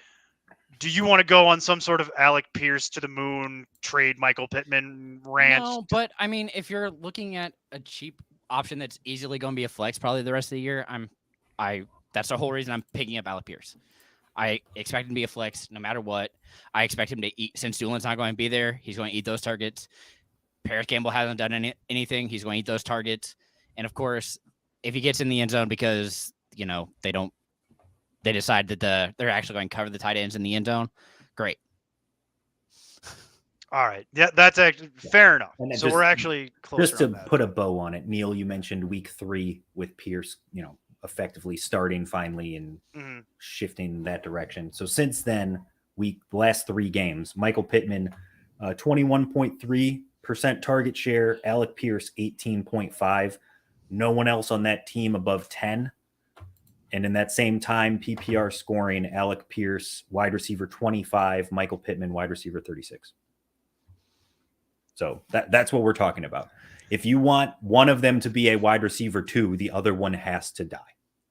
Do you want to go on some sort of Alec Pierce to the moon trade Michael Pittman rant? No, but I mean, if you're looking at a cheap option that's easily going to be a flex probably the rest of the year, that's the whole reason I'm picking up Alec Pierce. I expect him to be a flex no matter what. I expect him to eat, since Doolin's not going to be there, he's going to eat those targets. Paris Campbell hasn't done anything. He's going to eat those targets. And of course, if he gets in the end zone because, they decide that they're actually going to cover the tight ends in the end zone, great. All right. Yeah, that's actually fair enough. So we're actually closer. Just to put a bow on it, Neil, you mentioned week 3 with Pierce, effectively starting finally and shifting that direction. So since then, the last 3 games, Michael Pittman, 21.3% target share, Alec Pierce, 18.5%. No one else on that team above 10. And in that same time, PPR scoring, Alec Pierce, wide receiver 25, Michael Pittman, wide receiver 36. So that's what we're talking about. If you want one of them to be a wide receiver 2, the other one has to die.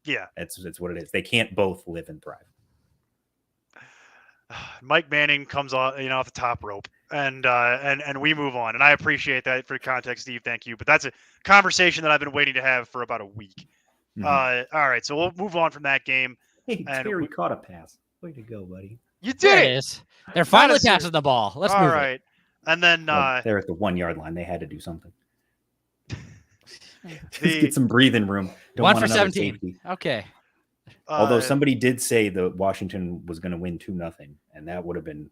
Yeah. That's what it is. They can't both live and thrive. Mike Manning comes off the top rope, and we move on. And I appreciate that for context, Steve. Thank you. But that's a conversation that I've been waiting to have for about a week. Mm-hmm. All right, so we'll move on from that game. Hey, Terry caught a pass. Way to go, buddy. You did it. They're finally passing the ball. Let's move. All right. And then they're at the 1 yard line. They had to do something. Just get some breathing room. Don't 1 for 17. Safety. Okay. Although somebody did say that Washington was going to win 2-0, and that would have been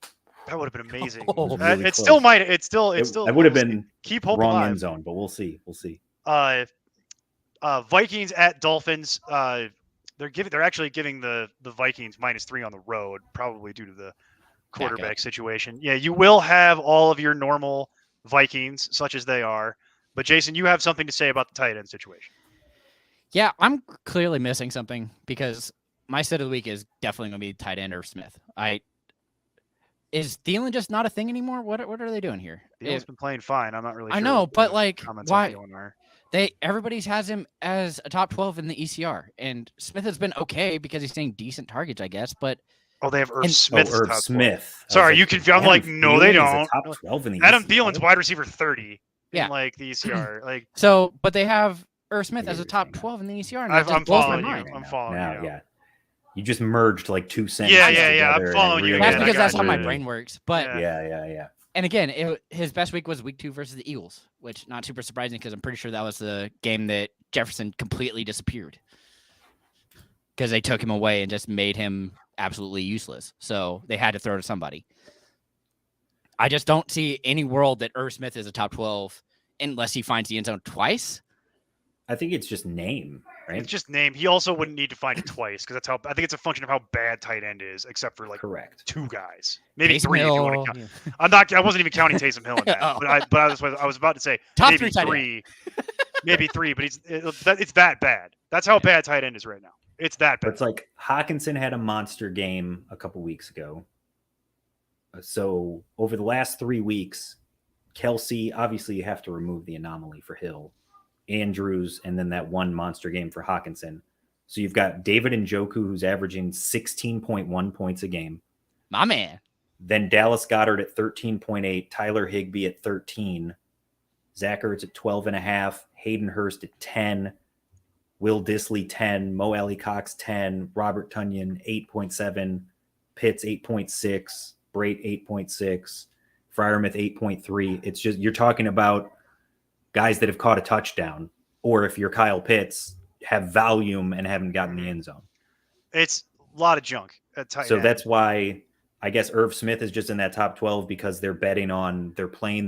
amazing. Really it still might. It still. It would have been keep hope wrong alive. End zone, but we'll see. Vikings at Dolphins. They're actually giving the Vikings -3 on the road, probably due to the quarterback situation. Yeah, you will have all of your normal Vikings, such as they are. But Jason, you have something to say about the tight end situation. Yeah, I'm clearly missing something, because my set of the week is definitely going to be tight end or Smith. Is Thielen just not a thing anymore? What are they doing here? Thielen's been playing fine. I'm not really sure. I know, but why? Everybody has him as a top 12 in the ECR, and Smith has been okay because he's seeing decent targets, I guess. But Oh, they have Irv And- Smith. Irv Smith. Sorry, you confused. I'm Adam like, no, they Thielen is don't. a top 12 in the Adam ECR. Thielen's wide receiver 30 Yeah. in like the ECR. Like, So, but they have Irv Smith I as get a what top you're saying 12 in the ECR, and I'm that just blows my following you. mind. I'm following now, you. yeah. You just merged like two sentences yeah, together. I'm and following you realized That's again. because I that's got how my you. brain works. But Yeah. and again, his best week was week 2 versus the Eagles, which not super surprising because I'm pretty sure that was the game that Jefferson completely disappeared because they took him away and just made him absolutely useless. So they had to throw to somebody. I just don't see any world that Irv Smith is a top 12 unless he finds the end zone twice. I think it's just name, right? It's just name. He also wouldn't need to find it twice because that's how I think it's a function of how bad tight end is, except for like Correct. 2 guys, maybe Taysom 3 if you want Hill, to count. yeah. I wasn't even counting Taysom Hill in that, Oh. but I was about to say Top maybe 3 tight end. 3, maybe 3, but it's that bad. That's how bad tight end is right now. It's that But bad. it's like Hawkinson had a monster game a couple weeks ago. So over the last 3 weeks, Kelsey, obviously you have to remove the anomaly for Hill, Andrews, and then that one monster game for Hawkinson. So you've got David Njoku, who's averaging 16.1 points a game. My man. Then Dallas Goedert at 13.8, Tyler Higbee at 13, Zach Ertz at 12.5, Hayden Hurst at 10, Will Dissly 10, Mo Alley Cox 10, Robert Tonyan 8.7, Pitts 8.6, Brait 8.6, Freiermuth 8.3. It's just you're talking about guys that have caught a touchdown, or if you're Kyle Pitts, have volume and haven't gotten the end zone. It's a lot of junk at tight So end. that's why I guess Irv Smith is just in that top 12 because they're playing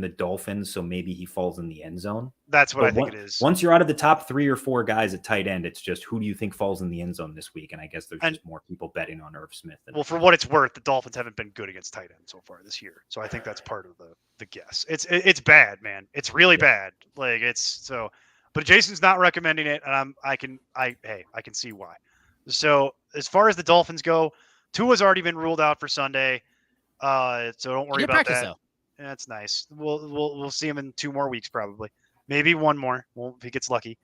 the Dolphins, so maybe he falls in the end zone. That's what But I think it is. Once you're out of the top 3 or 4 guys at tight end, it's just who do you think falls in the end zone this week? And I guess there's just more people betting on Irv Smith. Well, for what it's worth, the Dolphins haven't been good against tight end so far this year, so I think that's part of the guess. It's bad, man. It's really bad. Like it's so, but Jason's not recommending it, and I can see why. So as far as the Dolphins go, Tua's already been ruled out for Sunday, so don't worry about that. Though. That's nice. We'll see him in 2 more weeks probably, maybe 1 more. Well, if he gets lucky.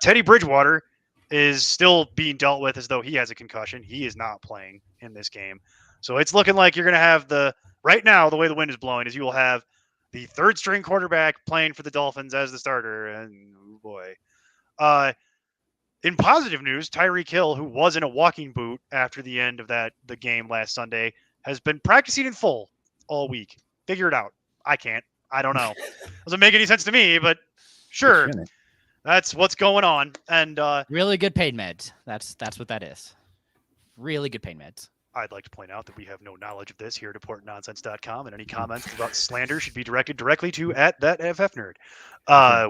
Teddy Bridgewater is still being dealt with as though he has a concussion. He is not playing in this game. So it's looking like you're going to have right now, the way the wind is blowing is you will have the 3rd string quarterback playing for the Dolphins as the starter. And oh boy. In positive news, Tyreek Hill, who was in a walking boot after the end of the game last Sunday, has been practicing in full all week. Figure it out. I can't. I don't know. Doesn't make any sense to me, but sure. That's what's going on. And Really good pain meds. That's what that is. Really good pain meds. I'd like to point out that we have no knowledge of this here at ImportantNonsense.com, and any comments about slander should be directed directly to @thatffnerd.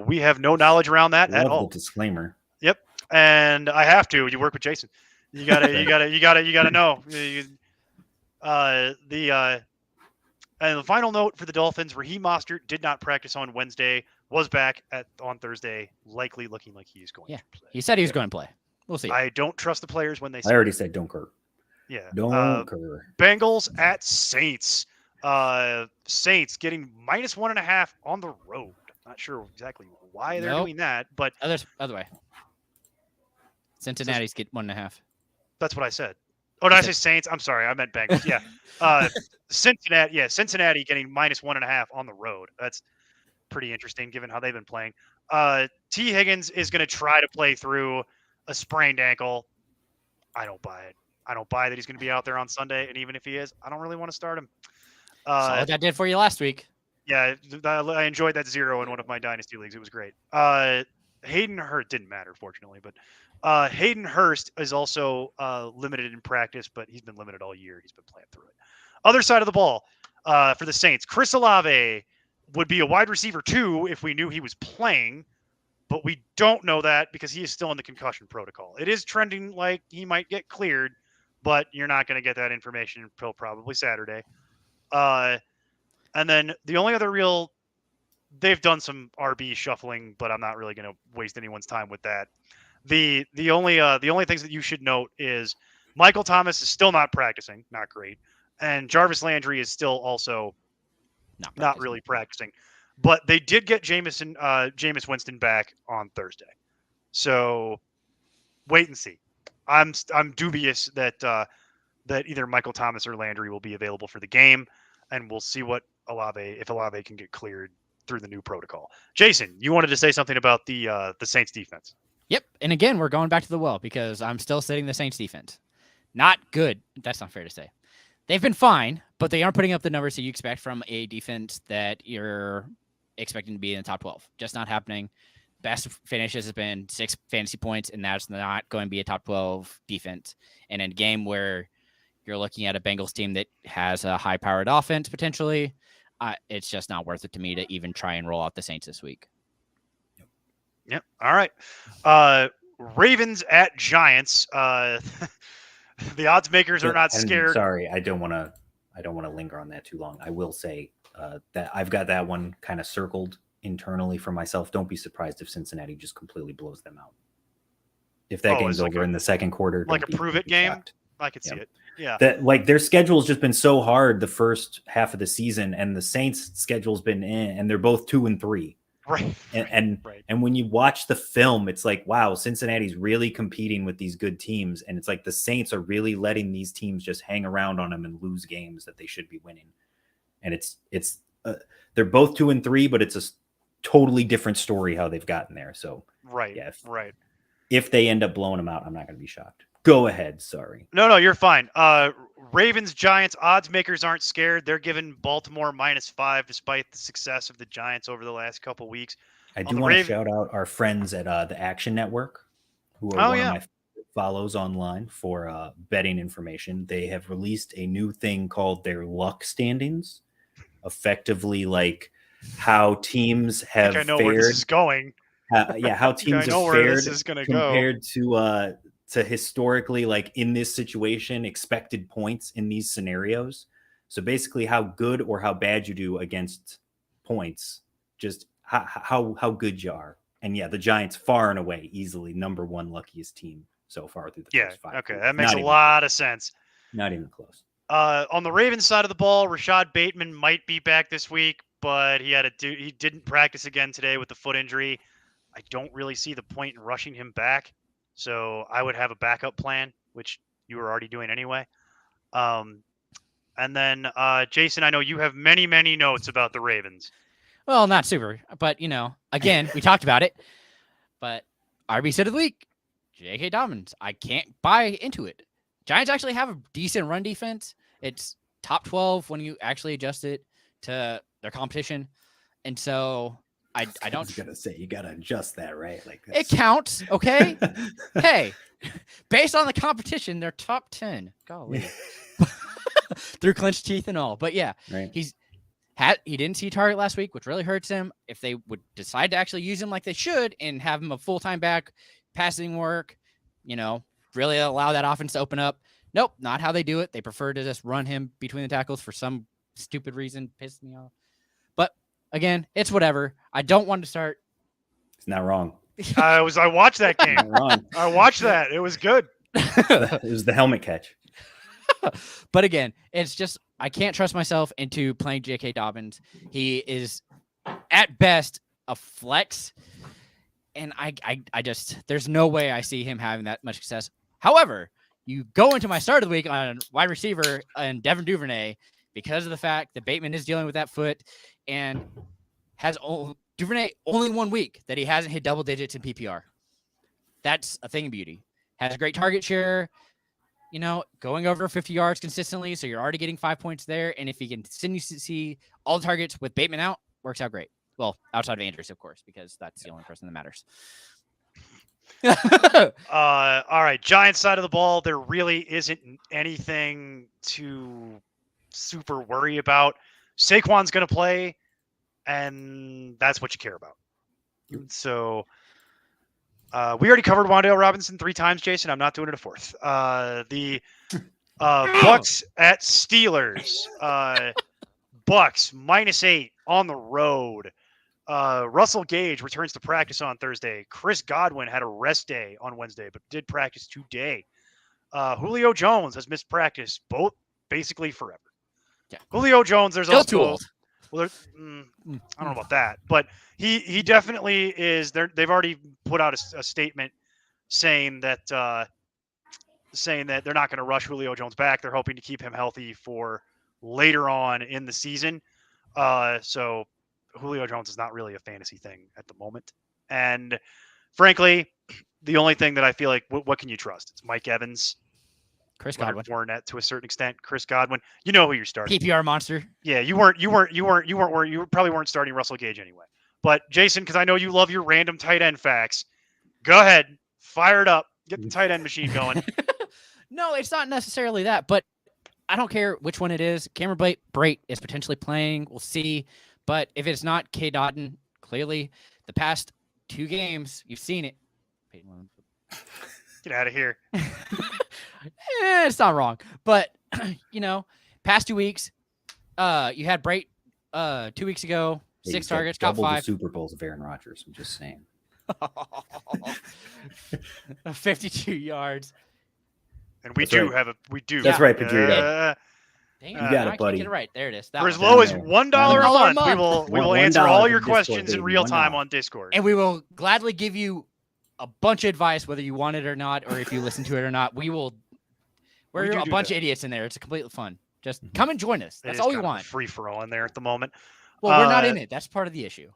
We have no knowledge around that at all. Disclaimer. Yep, and I have to. You work with Jason. You gotta know. And the final note for the Dolphins: Raheem Mostert did not practice on Wednesday. Was back on Thursday, likely looking like he's going to play. He said he was going to play. We'll see. I don't trust the players when they say I already said don't cur. Yeah. Don't cur. Bengals at Saints. Saints getting -1.5 on the road. Not sure exactly why they're doing that, but other way. Cincinnati's get 1.5. that's what I said. Oh, did I say Saints? I'm sorry, I meant Bengals. Yeah. Cincinnati. Yeah, Cincinnati getting -1.5 on the road. That's pretty interesting given how they've been playing. T. Higgins is going to try to play through a sprained ankle. I don't buy it. I don't buy that he's going to be out there on Sunday, and even if he is, I don't really want to start him. Saw what that did for you last week. Yeah, I enjoyed that 0 in one of my dynasty leagues. It was great. Hayden Hurst didn't matter, fortunately, but Hayden Hurst is also limited in practice, but he's been limited all year. He's been playing through it. Other side of the ball for the Saints, Chris Olave would be a wide receiver 2 if we knew he was playing, but we don't know that because he is still in the concussion protocol. It is trending like he might get cleared, but you're not going to get that information until probably Saturday. And then the only other they've done some RB shuffling, but I'm not really going to waste anyone's time with that. The only things that you should note is Michael Thomas is still not practicing, not great, and Jarvis Landry is still also not really practicing. But they did get Jameis Winston back on Thursday, so wait and see. I'm dubious that that either Michael Thomas or Landry will be available for the game, and we'll see what if Olave can get cleared through the new protocol. Jason, you wanted to say something about the Saints defense. Yep. And again, we're going back to the well because I'm still sitting the Saints defense. Not good. That's not fair to say. They've been fine, but they aren't putting up the numbers that you expect from a defense that you're expecting to be in the top 12. Just not happening. Best finishes has been 6 fantasy points, and that's not going to be a top 12 defense. And in a game where you're looking at a Bengals team that has a high-powered offense potentially, it's just not worth it to me to even try and roll out the Saints this week. Yep. All right. Ravens at Giants. The odds makers are not scared. Sorry, I don't want to linger on that too long. I will say that I've got that one kind of circled internally for myself. Don't be surprised if Cincinnati just completely blows them out. If that game's over in the second quarter, like a prove-it game, shocked. I could see it. Yeah, that like their schedule's just been so hard the first half of the season, and the Saints' schedule's been in, and they're both 2-3. Right. And when you watch the film, it's like, wow, Cincinnati's really competing with these good teams, and it's like the Saints are really letting these teams just hang around on them and lose games that they should be winning. And it's they're both 2-3, but it's a totally different story how they've gotten there. So if they end up blowing them out, I'm not going to be shocked. Go ahead. Sorry. No, you're fine. Ravens, Giants, odds makers aren't scared. They're giving Baltimore -5 despite the success of the Giants over the last couple weeks. I do want to shout out our friends at the Action Network, who are one of my follows online for betting information. They have released a new thing called their luck standings, effectively like how teams have fared. I know where this is going. How teams have fared compared to historically, like in this situation, expected points in these scenarios. So basically how good or how bad you do against points, just how good you are. And the Giants far and away easily number 1 luckiest team so far through the first 5. Okay, that makes a lot of sense. Not even close. On the Ravens side of the ball, Rashad Bateman might be back this week, but he didn't practice again today with the foot injury. I don't really see the point in rushing him back. So I would have a backup plan, which you were already doing anyway. And then, Jason, I know you have many, many notes about the Ravens. Well, not super, but, again, we talked about it. But RB set of the week, J.K. Dobbins. I can't buy into it. Giants actually have a decent run defense. It's top 12 when you actually adjust it to their competition. And so I don't. I was gonna say you gotta adjust that, right? Like it counts, okay? Hey, based on the competition, they're top 10. Golly, through clenched teeth and all. But right. He didn't see target last week, which really hurts him. If they would decide to actually use him like they should and have him a full-time back, passing work, really allow that offense to open up. Nope, not how they do it. They prefer to just run him between the tackles for some stupid reason. Pissed me off. But again, it's whatever. I don't want to start. It's not wrong. I watched that game. Not wrong. I watched that. It was good. It was the helmet catch. But again, it's just I can't trust myself into playing J.K. Dobbins. He is at best a flex, and I just there's no way I see him having that much success. However, you go into my start of the week on wide receiver and Devin Duvernay because of the fact that Bateman is dealing with that foot and has Duvernay only 1 week that he hasn't hit double digits in PPR. That's a thing of beauty. Has a great target share, going over 50 yards consistently. So you're already getting 5 points there. And if he can continue to see all the targets with Bateman out, works out great. Well, outside of Andrews, of course, because that's the only person that matters. All right. Giants side of the ball, there really isn't anything to super worry about. Saquon's going to play, and that's what you care about. So we already covered Wan'Dale Robinson 3 times, Jason. I'm not doing it a 4th. The Bucks at Steelers. Bucks -8 on the road. Russell Gage returns to practice on Thursday. Chris Godwin had a rest day on Wednesday, but did practice today. Julio Jones has missed practice basically forever. Yeah. Julio Jones, there's still also too old. Well, I don't know about that, but he definitely is. They've already put out a statement saying that saying that they're not going to rush Julio Jones back. They're hoping to keep him healthy for later on in the season. So Julio Jones is not really a fantasy thing at the moment. And frankly, the only thing that I feel like, what can you trust? It's Mike Evans, Chris Leonard Godwin, Fournette to a certain extent, Chris Godwin. You know who you're starting. PPR monster. Yeah, you probably weren't starting Russell Gage anyway. But Jason, because I know you love your random tight end facts, go ahead, fire it up, get the tight end machine going. No, it's not necessarily that, but I don't care which one it is. Cameron Brate is potentially playing. We'll see. But if it's not K. Dotton, clearly the past 2 games, you've seen it. Get out of here. It's not wrong. But, past 2 weeks, you had Brate 2 weeks ago, 6 targets, got 5. The Super Bowls of Aaron Rodgers. I'm just saying. 52 yards. And we do. That's right, Pedrito. Dang You got it, buddy. Get it right. There it is. For as low as $1 a month, we will answer $1 all your in Discord, questions in baby. real time $1. on Discord. And we will gladly give you a bunch of advice, whether you want it or not, or if you listen to it or not. We're a bunch of idiots in there. It's completely fun. Just come and join us. That's all we want. Free for all in there at the moment. Well, we're not in it. That's part of the issue.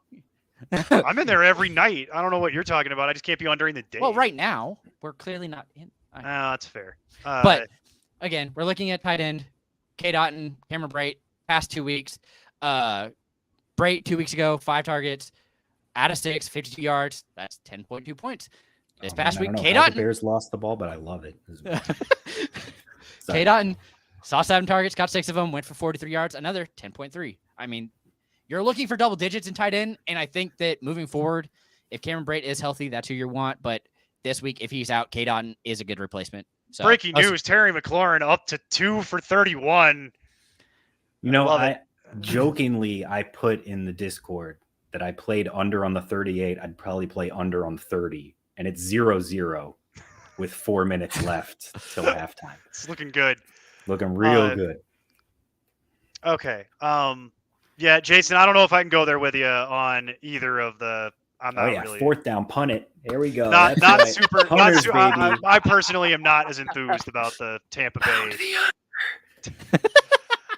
I'm in there every night. I don't know what you're talking about. I just can't be on during the day. Well, right now we're clearly not in. That's fair. But again, we're looking at tight end, K. Dotton, Cameron Brate, past 2 weeks. Brate 2 weeks ago, 5 targets, out of 6, 52 yards. That's 10.2 points. This past week, K. Dotton. The Bears lost the ball, but I love it. K. Dotton saw 7 targets, got 6 of them, went for 43 yards, another 10.3. I mean, you're looking for double digits in tight end, and I think that moving forward, if Cameron Brate is healthy, that's who you want. But this week, if he's out, K. Dotton is a good replacement. So, breaking news, Terry McLaurin up to 2 for 31. I jokingly, I put in the Discord that I played under on the 38. I'd probably play under on 30. And it's 0-0 with 4 minutes left till halftime. It's looking good. Looking real good. Okay. Yeah, Jason, I don't know if I can go there with you on either of the. I'm not really. 4th down, punt it. There we go. Not right. super. Punters, I personally am not as enthused about the Tampa Bay.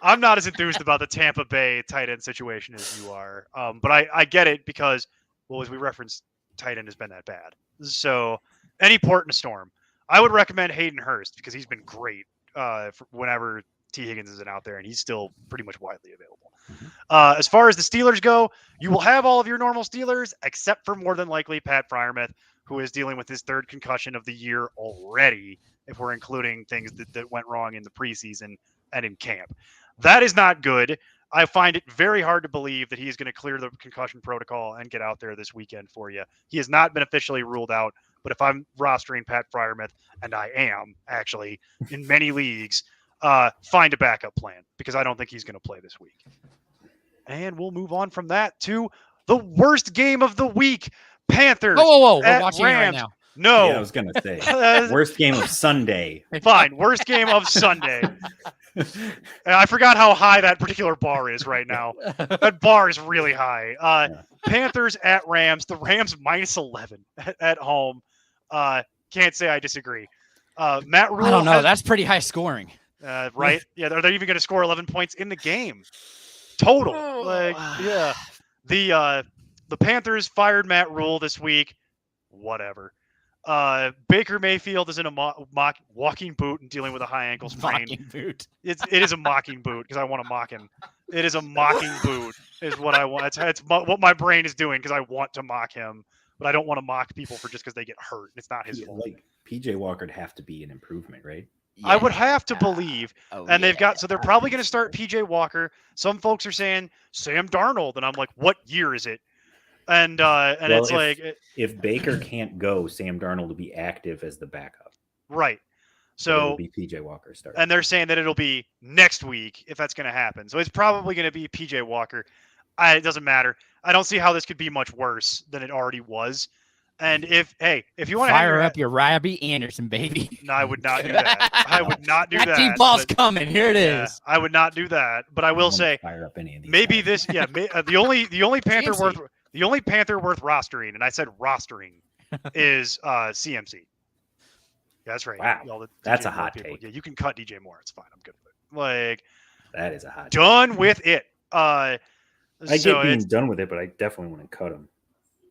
I'm not as enthused about the Tampa Bay tight end situation as you are. But I get it because, well, as we referenced, tight end has been that bad. So any port in a storm. I would recommend Hayden Hurst because he's been great whenever T. Higgins isn't out there, and he's still pretty much widely available. As far as the Steelers go, you will have all of your normal Steelers, except for more than likely Pat Freiermuth, who is dealing with his 3rd concussion of the year already, if we're including things that went wrong in the preseason and in camp. That is not good. I find it very hard to believe that he's going to clear the concussion protocol and get out there this weekend for you. He has not been officially ruled out, but if I'm rostering Pat Freiermuth, and I am actually in many leagues, find a backup plan because I don't think he's going to play this week. And we'll move on from that to the worst game of the week. Panthers. Whoa. We're watching it right now. No. Yeah, I was going to say. Worst game of Sunday. Fine. Worst game of Sunday. I forgot how high that particular bar is right now. That bar is really high. Panthers at Rams. The Rams -11 at home. Can't say I disagree. Matt Rule. I don't know. That's pretty high scoring. Right? Yeah, they're even going to score 11 points in the game. Total. Yeah. The Panthers fired Matt Rule this week. Whatever. Baker Mayfield is in a walking boot and dealing with a high ankle sprain. Mocking boot. It is a mocking boot because I want to mock him. It is a mocking boot is what I want. It's what my brain is doing because I want to mock him, but I don't want to mock people for just because they get hurt. It's not his fault. Like PJ Walker'd have to be an improvement, right? Yeah. I would have to believe. They're probably going to start PJ Walker. Some folks are saying Sam Darnold, and I'm like, what year is it? And if Baker can't go, Sam Darnold will be active as the backup. Right. So it'll be PJ Walker starting. And they're saying that it'll be next week if that's going to happen. So it's probably going to be PJ Walker. It doesn't matter. I don't see how this could be much worse than it already was. And if you want to fire up your Robbie Anderson, baby. No, I would not do that. I would not do that. Deep ball's coming. Here it is. I would not do that. But I will say, fire up any of these maybe guys. the only Panther worth rostering, and I said rostering, is CMC. Yeah, that's right. Wow, All the that's DJ a Moore hot people. take. Yeah, you can cut DJ Moore. It's fine. I'm good with it. Like, That is a hot take. done with it. I So get being it's done with it, but I definitely wouldn't cut him.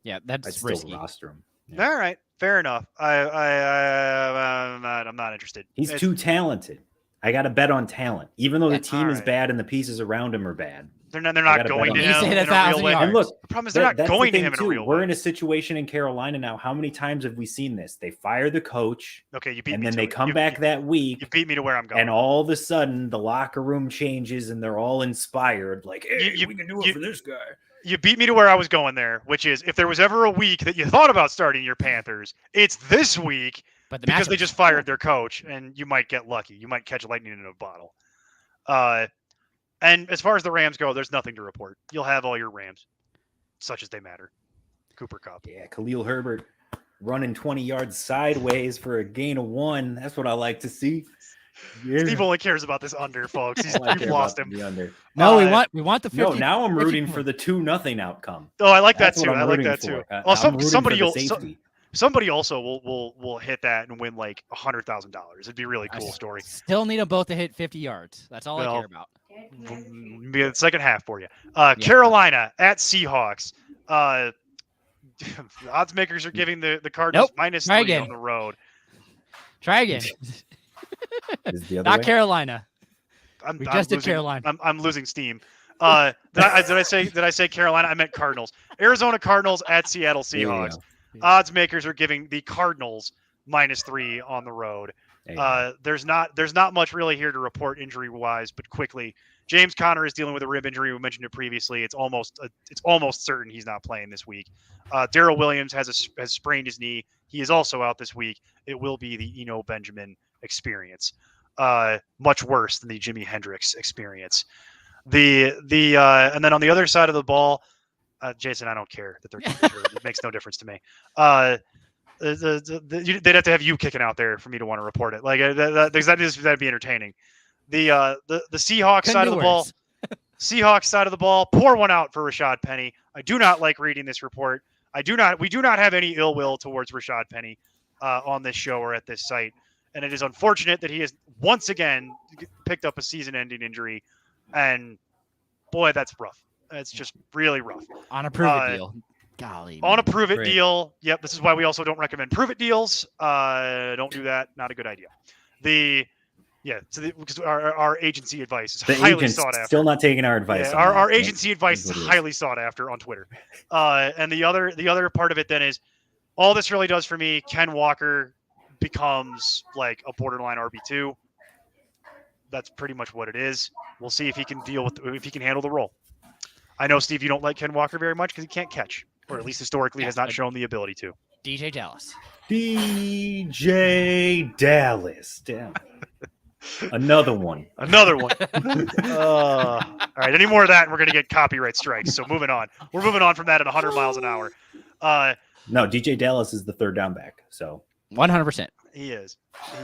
Yeah, I'd that's still risky. roster him. Yeah. all right. Fair enough. I'm not interested. He's too talented. I got to bet on talent, even though the That's team is alright. bad and the pieces around him are bad. They're I not gotta going to bet on You him said in a 1,000 real way. yards. And look, The problem is they're not that's going the to thing him in a too. real We're way. in a situation in Carolina now. How many times have we seen this? They fire the coach, Okay, you beat and me then to they it. come You- back you, that week, You beat me to where I'm going. and all of a sudden the locker room changes, and they're all inspired, like, "Hey, You- we can do it for this guy." You beat me to where I was going there, which is if there was ever a week that you thought about starting your Panthers, it's this week But the because they matchup- just fired their coach, and you might get lucky. You might catch lightning in a bottle. And as far as the Rams go, there's nothing to report. You'll have all your Rams, such as they matter. Cooper Kupp. Yeah, Khalil Herbert running 20 yards sideways for a gain of 1. That's what I like to see. Yeah. Steve only cares about this under, folks. All I You've care lost about him. the under. No, we want the 50. No, now I'm 50 rooting more. for the 2-0 outcome. Oh, I like that That's what too. I'm I like rooting that for. too. I'm Well, rooting somebody for the will. safety. Somebody also will hit that and win like $100,000. It'd be a really cool story. Still need them both to hit 50 yards. That's all I Well, care about. Be the second half for you. Carolina at Seahawks. The odds makers are giving the Cardinals Nope. -3 Try again. on the road. Try again. Is the other Not way? Carolina. I'm We I'm just did losing- Carolina. I'm losing steam. Did I say Carolina? I meant Cardinals. Arizona Cardinals at Seattle There you Seahawks. go. Odds makers are giving the Cardinals -3 on the road. There you go. There's not much really here to report injury wise, but quickly, James Conner is dealing with a rib injury. We mentioned it previously. It's almost certain he's not playing this week. Darrell Williams has sprained his knee. He is also out this week. It will be the Eno Benjamin experience. Much worse than the Jimi Hendrix experience. And then on the other side of the ball, Jason, I don't care that they're hurt. It makes no difference to me. They'd have to have you kicking out there for me to want to report it. Like that'd be entertaining. The Seahawks Couldn't side do of the ball. worse. Seahawks side of the ball. Pour one out for Rashad Penny. I do not like reading this report. We do not have any ill will towards Rashad Penny on this show or at this site, and it is unfortunate that he has once again picked up a season-ending injury, and boy, that's rough. It's just really rough. On a prove-it deal. Golly. On a man. prove-it Great. deal. Yep, this is why we also don't recommend prove-it deals. Don't do that. Not a good idea. Because our agency advice is The highly agent's sought after. still not taking our advice. Yeah, on our that. agency advice That's is what it is. highly sought after on Twitter. And the other part of it then is all this really does for me. Ken Walker becomes like a borderline RB2. That's pretty much what it is. We'll see if he can handle the role. I know, Steve, you don't like Ken Walker very much because he can't catch, or at least historically has not shown the ability to. DJ Dallas. DJ Dallas. Damn. Another one. Another one. All right, any more of that, and we're going to get copyright strikes. So moving on. We're moving on from that at 100 miles an hour. No, DJ Dallas is the third down back. So 100%. He is.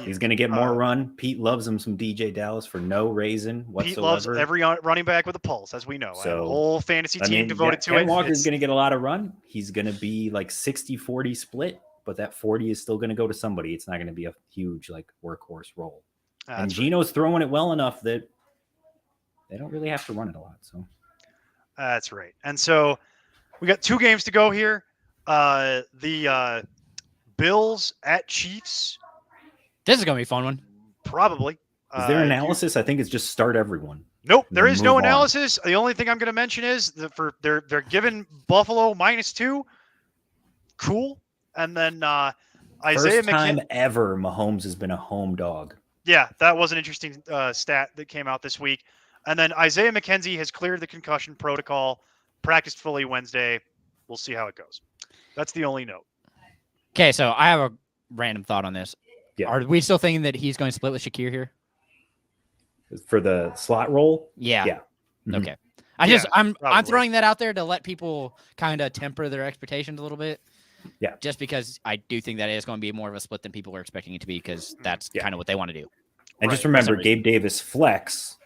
he's going to get more run. Pete loves him some DJ Dallas for no reason whatsoever. Pete loves every running back with a pulse, as we know. I have a So, whole fantasy team devoted to Ken it. Walker's going to get a lot of run. He's going to be like 60-40 split, but that 40 is still going to go to somebody. It's not going to be a huge like workhorse role. And Geno's throwing it well enough that they don't really have to run it a lot. So that's right. And so we got 2 games to go here. The Bills at Chiefs. This is going to be a fun one. Probably. is there analysis? I think it's just start everyone. Nope, there is no move on. analysis. The only thing I'm going to mention is that they're giving Buffalo -2. Cool. And then Isaiah First time McKinnon. ever Mahomes has been a home dog. Yeah, that was an interesting stat that came out this week. And then Isaiah McKenzie has cleared the concussion protocol, practiced fully Wednesday. We'll see how it goes. That's the only note. Okay, so I have a random thought on this. Yeah. Are we still thinking that he's going to split with Shakir here? For the slot role? Yeah. Yeah. Mhm. Okay. I'm probably. throwing that out there to let people kind of temper their expectations a little bit. Yeah. Just because I do think that it is going to be more of a split than people are expecting it to be, because that's Yeah. kind of what they want to do. And just Right. remember, For some Gabe Davis flex.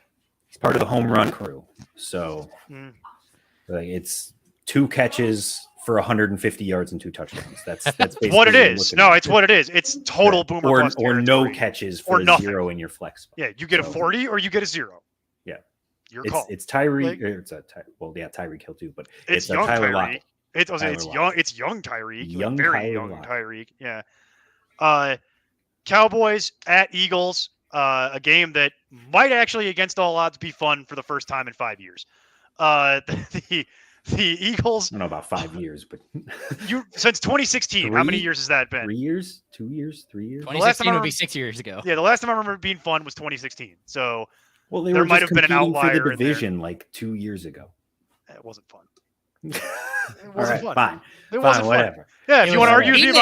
He's part of the home run crew. So Mm. like, it's 2 catches, for 150 yards and 2 touchdowns. That's basically what it is. No, it's what it is. It's total boomer or bust or no territory. catches Or for a nothing. 0 in your flex spot. Yeah, you get a 40 or you get a 0. Yeah. Your call. It's Tyreek. Like- Tyreek Hill too, but It's a young Tyler Tyreek. Lockett. It's young Tyreek. Very young Lockett. Tyreek. Yeah. Cowboys at Eagles. A game that might actually, against all odds, be fun for the first time in 5 years. The Eagles. I don't know about 5 years, but since 2016. How many years has that been? 3 years, 2 years, 3 years. 2016 would be 6 years ago. Yeah, the last time I remember it being fun was 2016. So well, they there were might just have been an competing outlier for the in there. division like 2 years ago. It wasn't fun. It wasn't fun. Fine. It wasn't fun. Whatever. Yeah, if It you want to was argue with me amazing.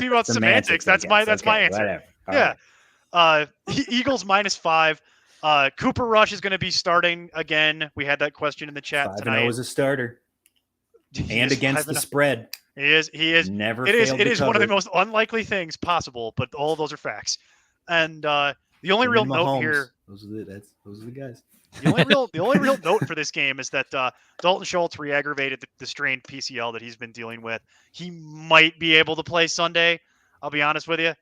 about semantics, that's my answer. Whatever. All Yeah. right. Eagles -5. Cooper Rush is going to be starting again. We had that question in the chat 5-0 tonight. as a starter He and is against the 5-0. spread. He is. Never. It is failed to one of the cover. most unlikely things possible, but all of those are facts. And the only real note Mahomes. here, Those are the guys. the only real note for this game is that Dalton Schultz re-aggravated the strained PCL that he's been dealing with. He might be able to play Sunday. I'll be honest with you.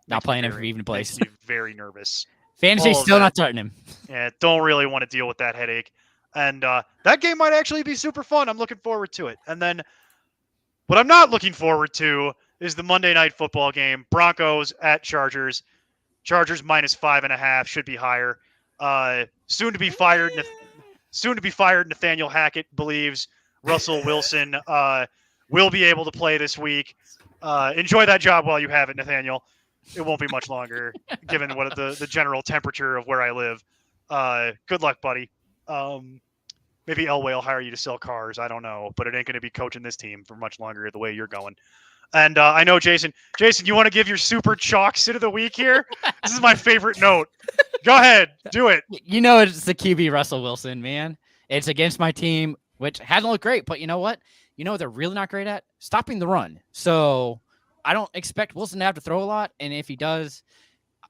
Not playing him for even place. Makes me very nervous. Fantasy all of still that. not starting him. Yeah, don't really want to deal with that headache. And that game might actually be super fun. I'm looking forward to it. And then what I'm not looking forward to is the Monday Night Football game. Broncos at Chargers. Chargers -5.5, should be higher. Soon to be fired Nathaniel Hackett believes Russell Wilson will be able to play this week. Enjoy that job while you have it, Nathaniel. It won't be much longer, given what the general temperature of where I live. Good luck, buddy. Maybe Elway will hire you to sell cars. I don't know, but it ain't going to be coaching this team for much longer the way you're going. And I know, Jason. Jason, you want to give your super chalk sit of the week here? This is my favorite note. Go ahead, do it. You know it's the QB Russell Wilson, man. It's against my team, which hasn't looked great, but you know what? You know what they're really not great at? Stopping the run. So I don't expect Wilson to have to throw a lot, and if he does,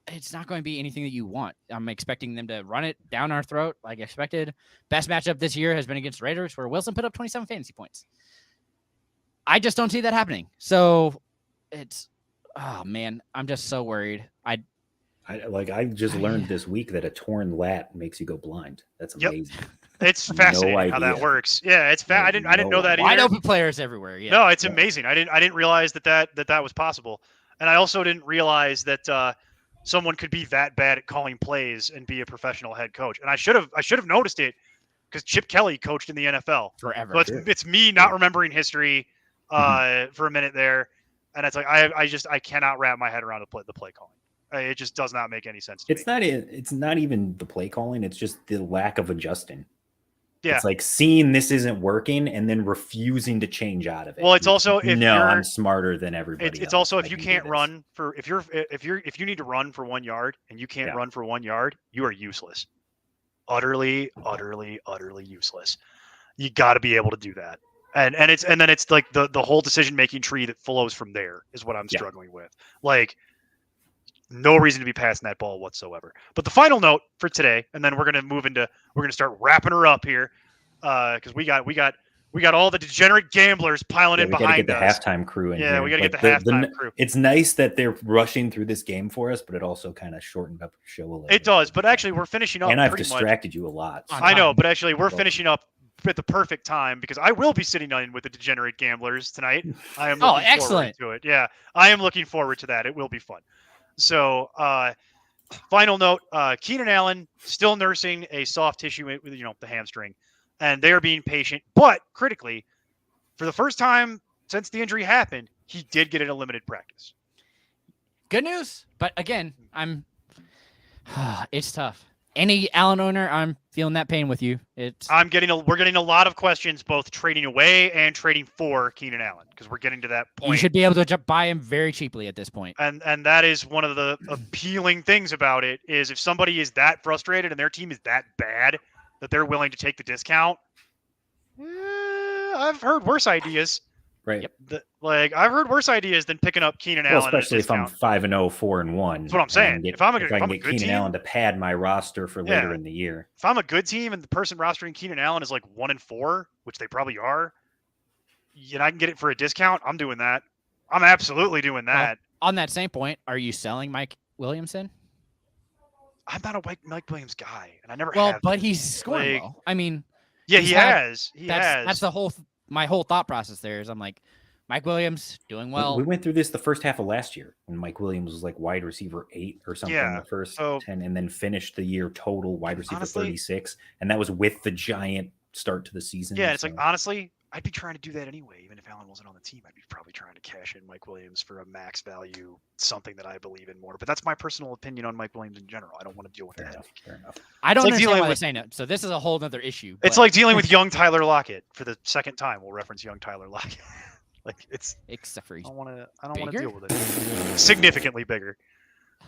it's not going to be anything that you want. I'm expecting them to run it down our throat like expected. Best matchup this year has been against the Raiders, where Wilson put up 27 fantasy points. I just don't see that happening. So it's, oh man, I'm just so worried. I just learned this week that a torn lat makes you go blind. That's Yep. amazing. It's fascinating how that idea. works. Yeah, it's I didn't know that either. Wide open players everywhere. Yeah. No, it's amazing. I didn't realize that was possible, and I also didn't realize that someone could be that bad at calling plays and be a professional head coach. And I should have noticed it because Chip Kelly coached in the NFL Forever. So it's me not remembering history for a minute there, and it's like I cannot wrap my head around the play calling. It just does not make any sense to me. It's not even the play calling. It's just the lack of adjusting. Yeah. It's like seeing this isn't working and then refusing to change out of it. Well, it's also I'm smarter than everybody. It's also if you can't run for if you need to run for 1 yard and you can't run for 1 yard, you are useless. Utterly useless. You got to be able to do that. And then it's like the whole decision making tree that flows from there is what I'm struggling with. Like, no reason to be passing that ball whatsoever. But the final note for today, and then we're gonna start wrapping her up here, because we got all the degenerate gamblers piling in behind us. We got to get the halftime crew in. Yeah, here. we got to get the halftime crew. It's nice that they're rushing through this game for us, but it also kind of shortened up the show a little. It does, but actually we're finishing up. And I've pretty distracted you a lot. So. I know, but actually we're finishing up at the perfect time because I will be sitting in with the degenerate gamblers tonight. I am looking excellent forward to it. Yeah, I am looking forward to that. It will be fun. So, final note: Keenan Allen still nursing a soft tissue with the hamstring, and they are being patient. But critically, for the first time since the injury happened, he did get in a limited practice. Good news, but again, it's tough. Any Allen owner, I'm feeling that pain with you. We're getting a lot of questions, both trading away and trading for Keenan Allen, because we're getting to that point. You should be able to buy him very cheaply at this point. And that is one of the appealing things about it is if somebody is that frustrated and their team is that bad that they're willing to take the discount. I've heard worse ideas. Right. Yep. I've heard worse ideas than picking up Keenan Allen. Especially if I'm 5-0, 4-1. That's what I'm saying. If I can get Keenan Allen to pad my roster for later in the year. If I'm a good team and the person rostering Keenan Allen is like 1-4, which they probably are, and I can get it for a discount, I'm doing that. I'm absolutely doing that. On that same point, are you selling Mike Williamson? I'm not a Mike Williams guy, and I never Well, have. but been. he's scoring Like, well. I mean, yeah, he's he had- has. He has. that's the whole my whole thought process there is I'm like, Mike Williams doing well. We went through this the first half of last year when Mike Williams was like wide receiver 8 or something Yeah, the first so- 10, and then finished the year total wide receiver Honestly- 36, and that was with the giant start to the season. Yeah, it's so- like honestly, I'd be trying to do that anyway. Even if Allen wasn't on the team, I'd be probably trying to cash in Mike Williams for a max value, something that I believe in more. But that's my personal opinion on Mike Williams in general. I don't want to deal with fair that. enough. Fair enough. I don't like understand dealing why they're with- saying it. So this is a whole other issue. It's but- like dealing with young Tyler Lockett for the second time. We'll reference young Tyler Lockett. Like it's. except for I he's don't want to bigger? deal with it. Significantly bigger.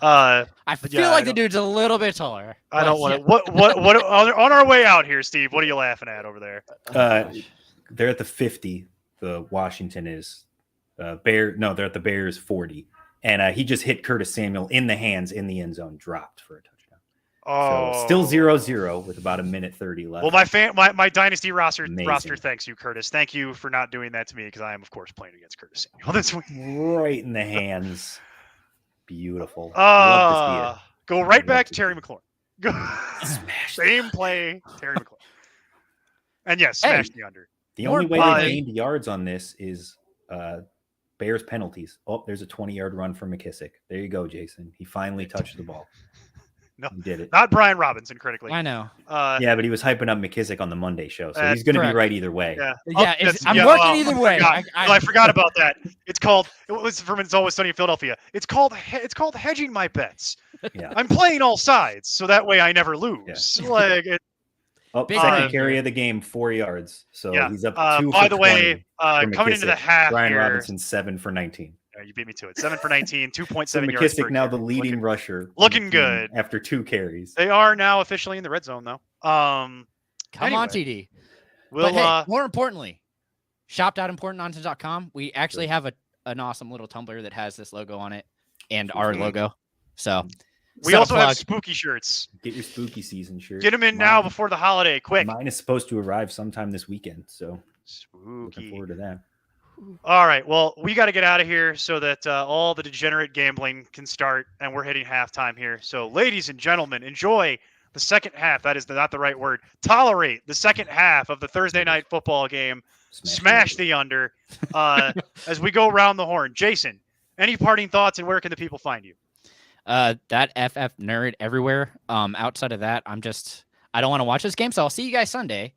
I But feel yeah, I like the don't- dude's a little bit taller. I don't want yeah. to. What on our way out here, Steve? What are you laughing at over there? They're at the 50. The Washington is they're at the Bears 40, and he just hit Curtis Samuel in the hands in the end zone, dropped for a touchdown. Oh, So still 0-0 with about a minute 30 left. Well, my dynasty roster Amazing. thanks you, Curtis. Thank you for not doing that to me because I am of course playing against Curtis Samuel this week. right in the hands. Beautiful. Love to see Go right Love back to to Terry see McLaurin. Go Smash same play, Terry McLaurin. And yes, smash the under. The More only way importantly- they gained yards on this is Bears penalties. Oh, there's a 20-yard run for McKissick. There you go, Jason. He finally touched the ball. No. He did it. Not Brian Robinson, critically. I know. Yeah, but he was hyping up McKissick on the Monday show, so That's he's going to be correct. right either way. Yeah. Yeah, yes, I'm yeah, working oh, either I way. forgot. I forgot about that. It's called. It was from It's Always Sunny in Philadelphia. It's called hedging my bets. Yeah. I'm playing all sides, so that way I never lose. Like, Oh, Big second run. carry of the game, 4 yards. So yeah. he's up By 2 for the way, 20 for coming into the McKissick. half Brian here, Robinson 7 for 19. you beat me to it. 7 for 19, 2.7 So yards. McKissick per now the carry. leading rusher. on the looking team good. after 2 carries. They are now officially in the red zone, though. Come Anyway, on, TD. We'll, But hey, more importantly, shop.importantnonsense.com. We actually have an awesome little Tumblr that has this logo on it and our Mhm. logo. So we set a also have plug. spooky shirts. Get your spooky season shirt. Get them in now Mine- before the holiday. Quick. Mine is supposed to arrive sometime this weekend, so looking Spooky. forward to that. All right. Well, we got to get out of here so that all the degenerate gambling can start, and we're hitting halftime here. So, ladies and gentlemen, enjoy the second half. That is not the right word. Tolerate the second half of the Thursday night football game. Smash the under as we go around the horn. Jason, any parting thoughts, and where can the people find you? That FF nerd everywhere. Outside of that, I don't want to watch this game, so I'll see you guys Sunday.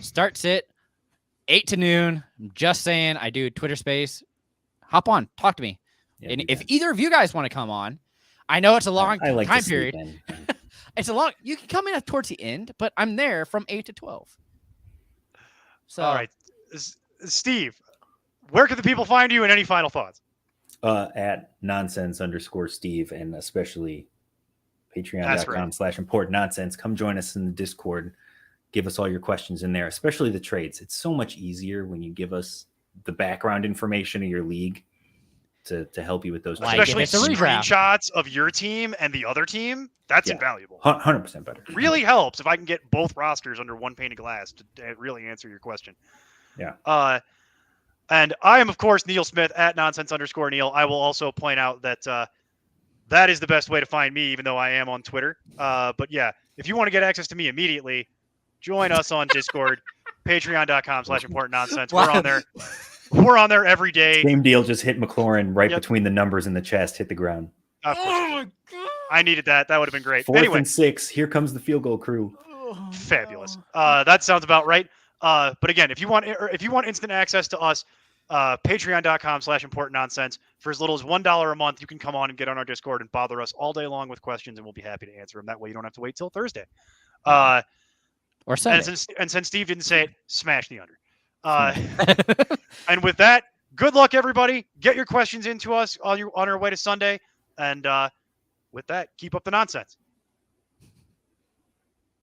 Starts it 8 to noon. I'm just saying, I do Twitter space. Hop on, talk to me. Yeah, And do if that. either of you guys want to come on, I know it's a long I like to time sleep period. in. It's a long. You can come in towards the end, but I'm there from 8 to 12. So All right. Steve, where can the people find you, and any final thoughts? At nonsense_Steve, and especially That's patreon.com/important nonsense. Come join us in the Discord. Give us all your questions in there, especially the trades. It's so much easier when you give us the background information of your league to help you with those Like, trades. Especially if it's a redraft. screenshots of your team and the other team. That's Yeah. invaluable. 100% better. Really helps if I can get both rosters under one pane of glass to really answer your question. Yeah. And I am, of course, Neil Smith at nonsense_Neil. I will also point out that that is the best way to find me, even though I am on Twitter. But yeah, if you want to get access to me immediately, join us on Discord, patreon.com/important nonsense. Wow. We're on there. We're on there every day. Same deal. Just hit McLaurin right Yep. between the numbers in the chest. Hit the ground. Of course. my god. I needed that. That would have been great. 4th Anyway, and 6. Here comes the field goal crew. fabulous. That sounds about right. But again, if you want instant access to us, patreon.com/important nonsense. For as little as $1 a month, you can come on and get on our Discord and bother us all day long with questions, and we'll be happy to answer them. That way you don't have to wait till Thursday. Or And Sunday. since Steve didn't say it, smash the under. And with that, good luck, everybody. Get your questions into us on our way to Sunday. And with that, keep up the nonsense.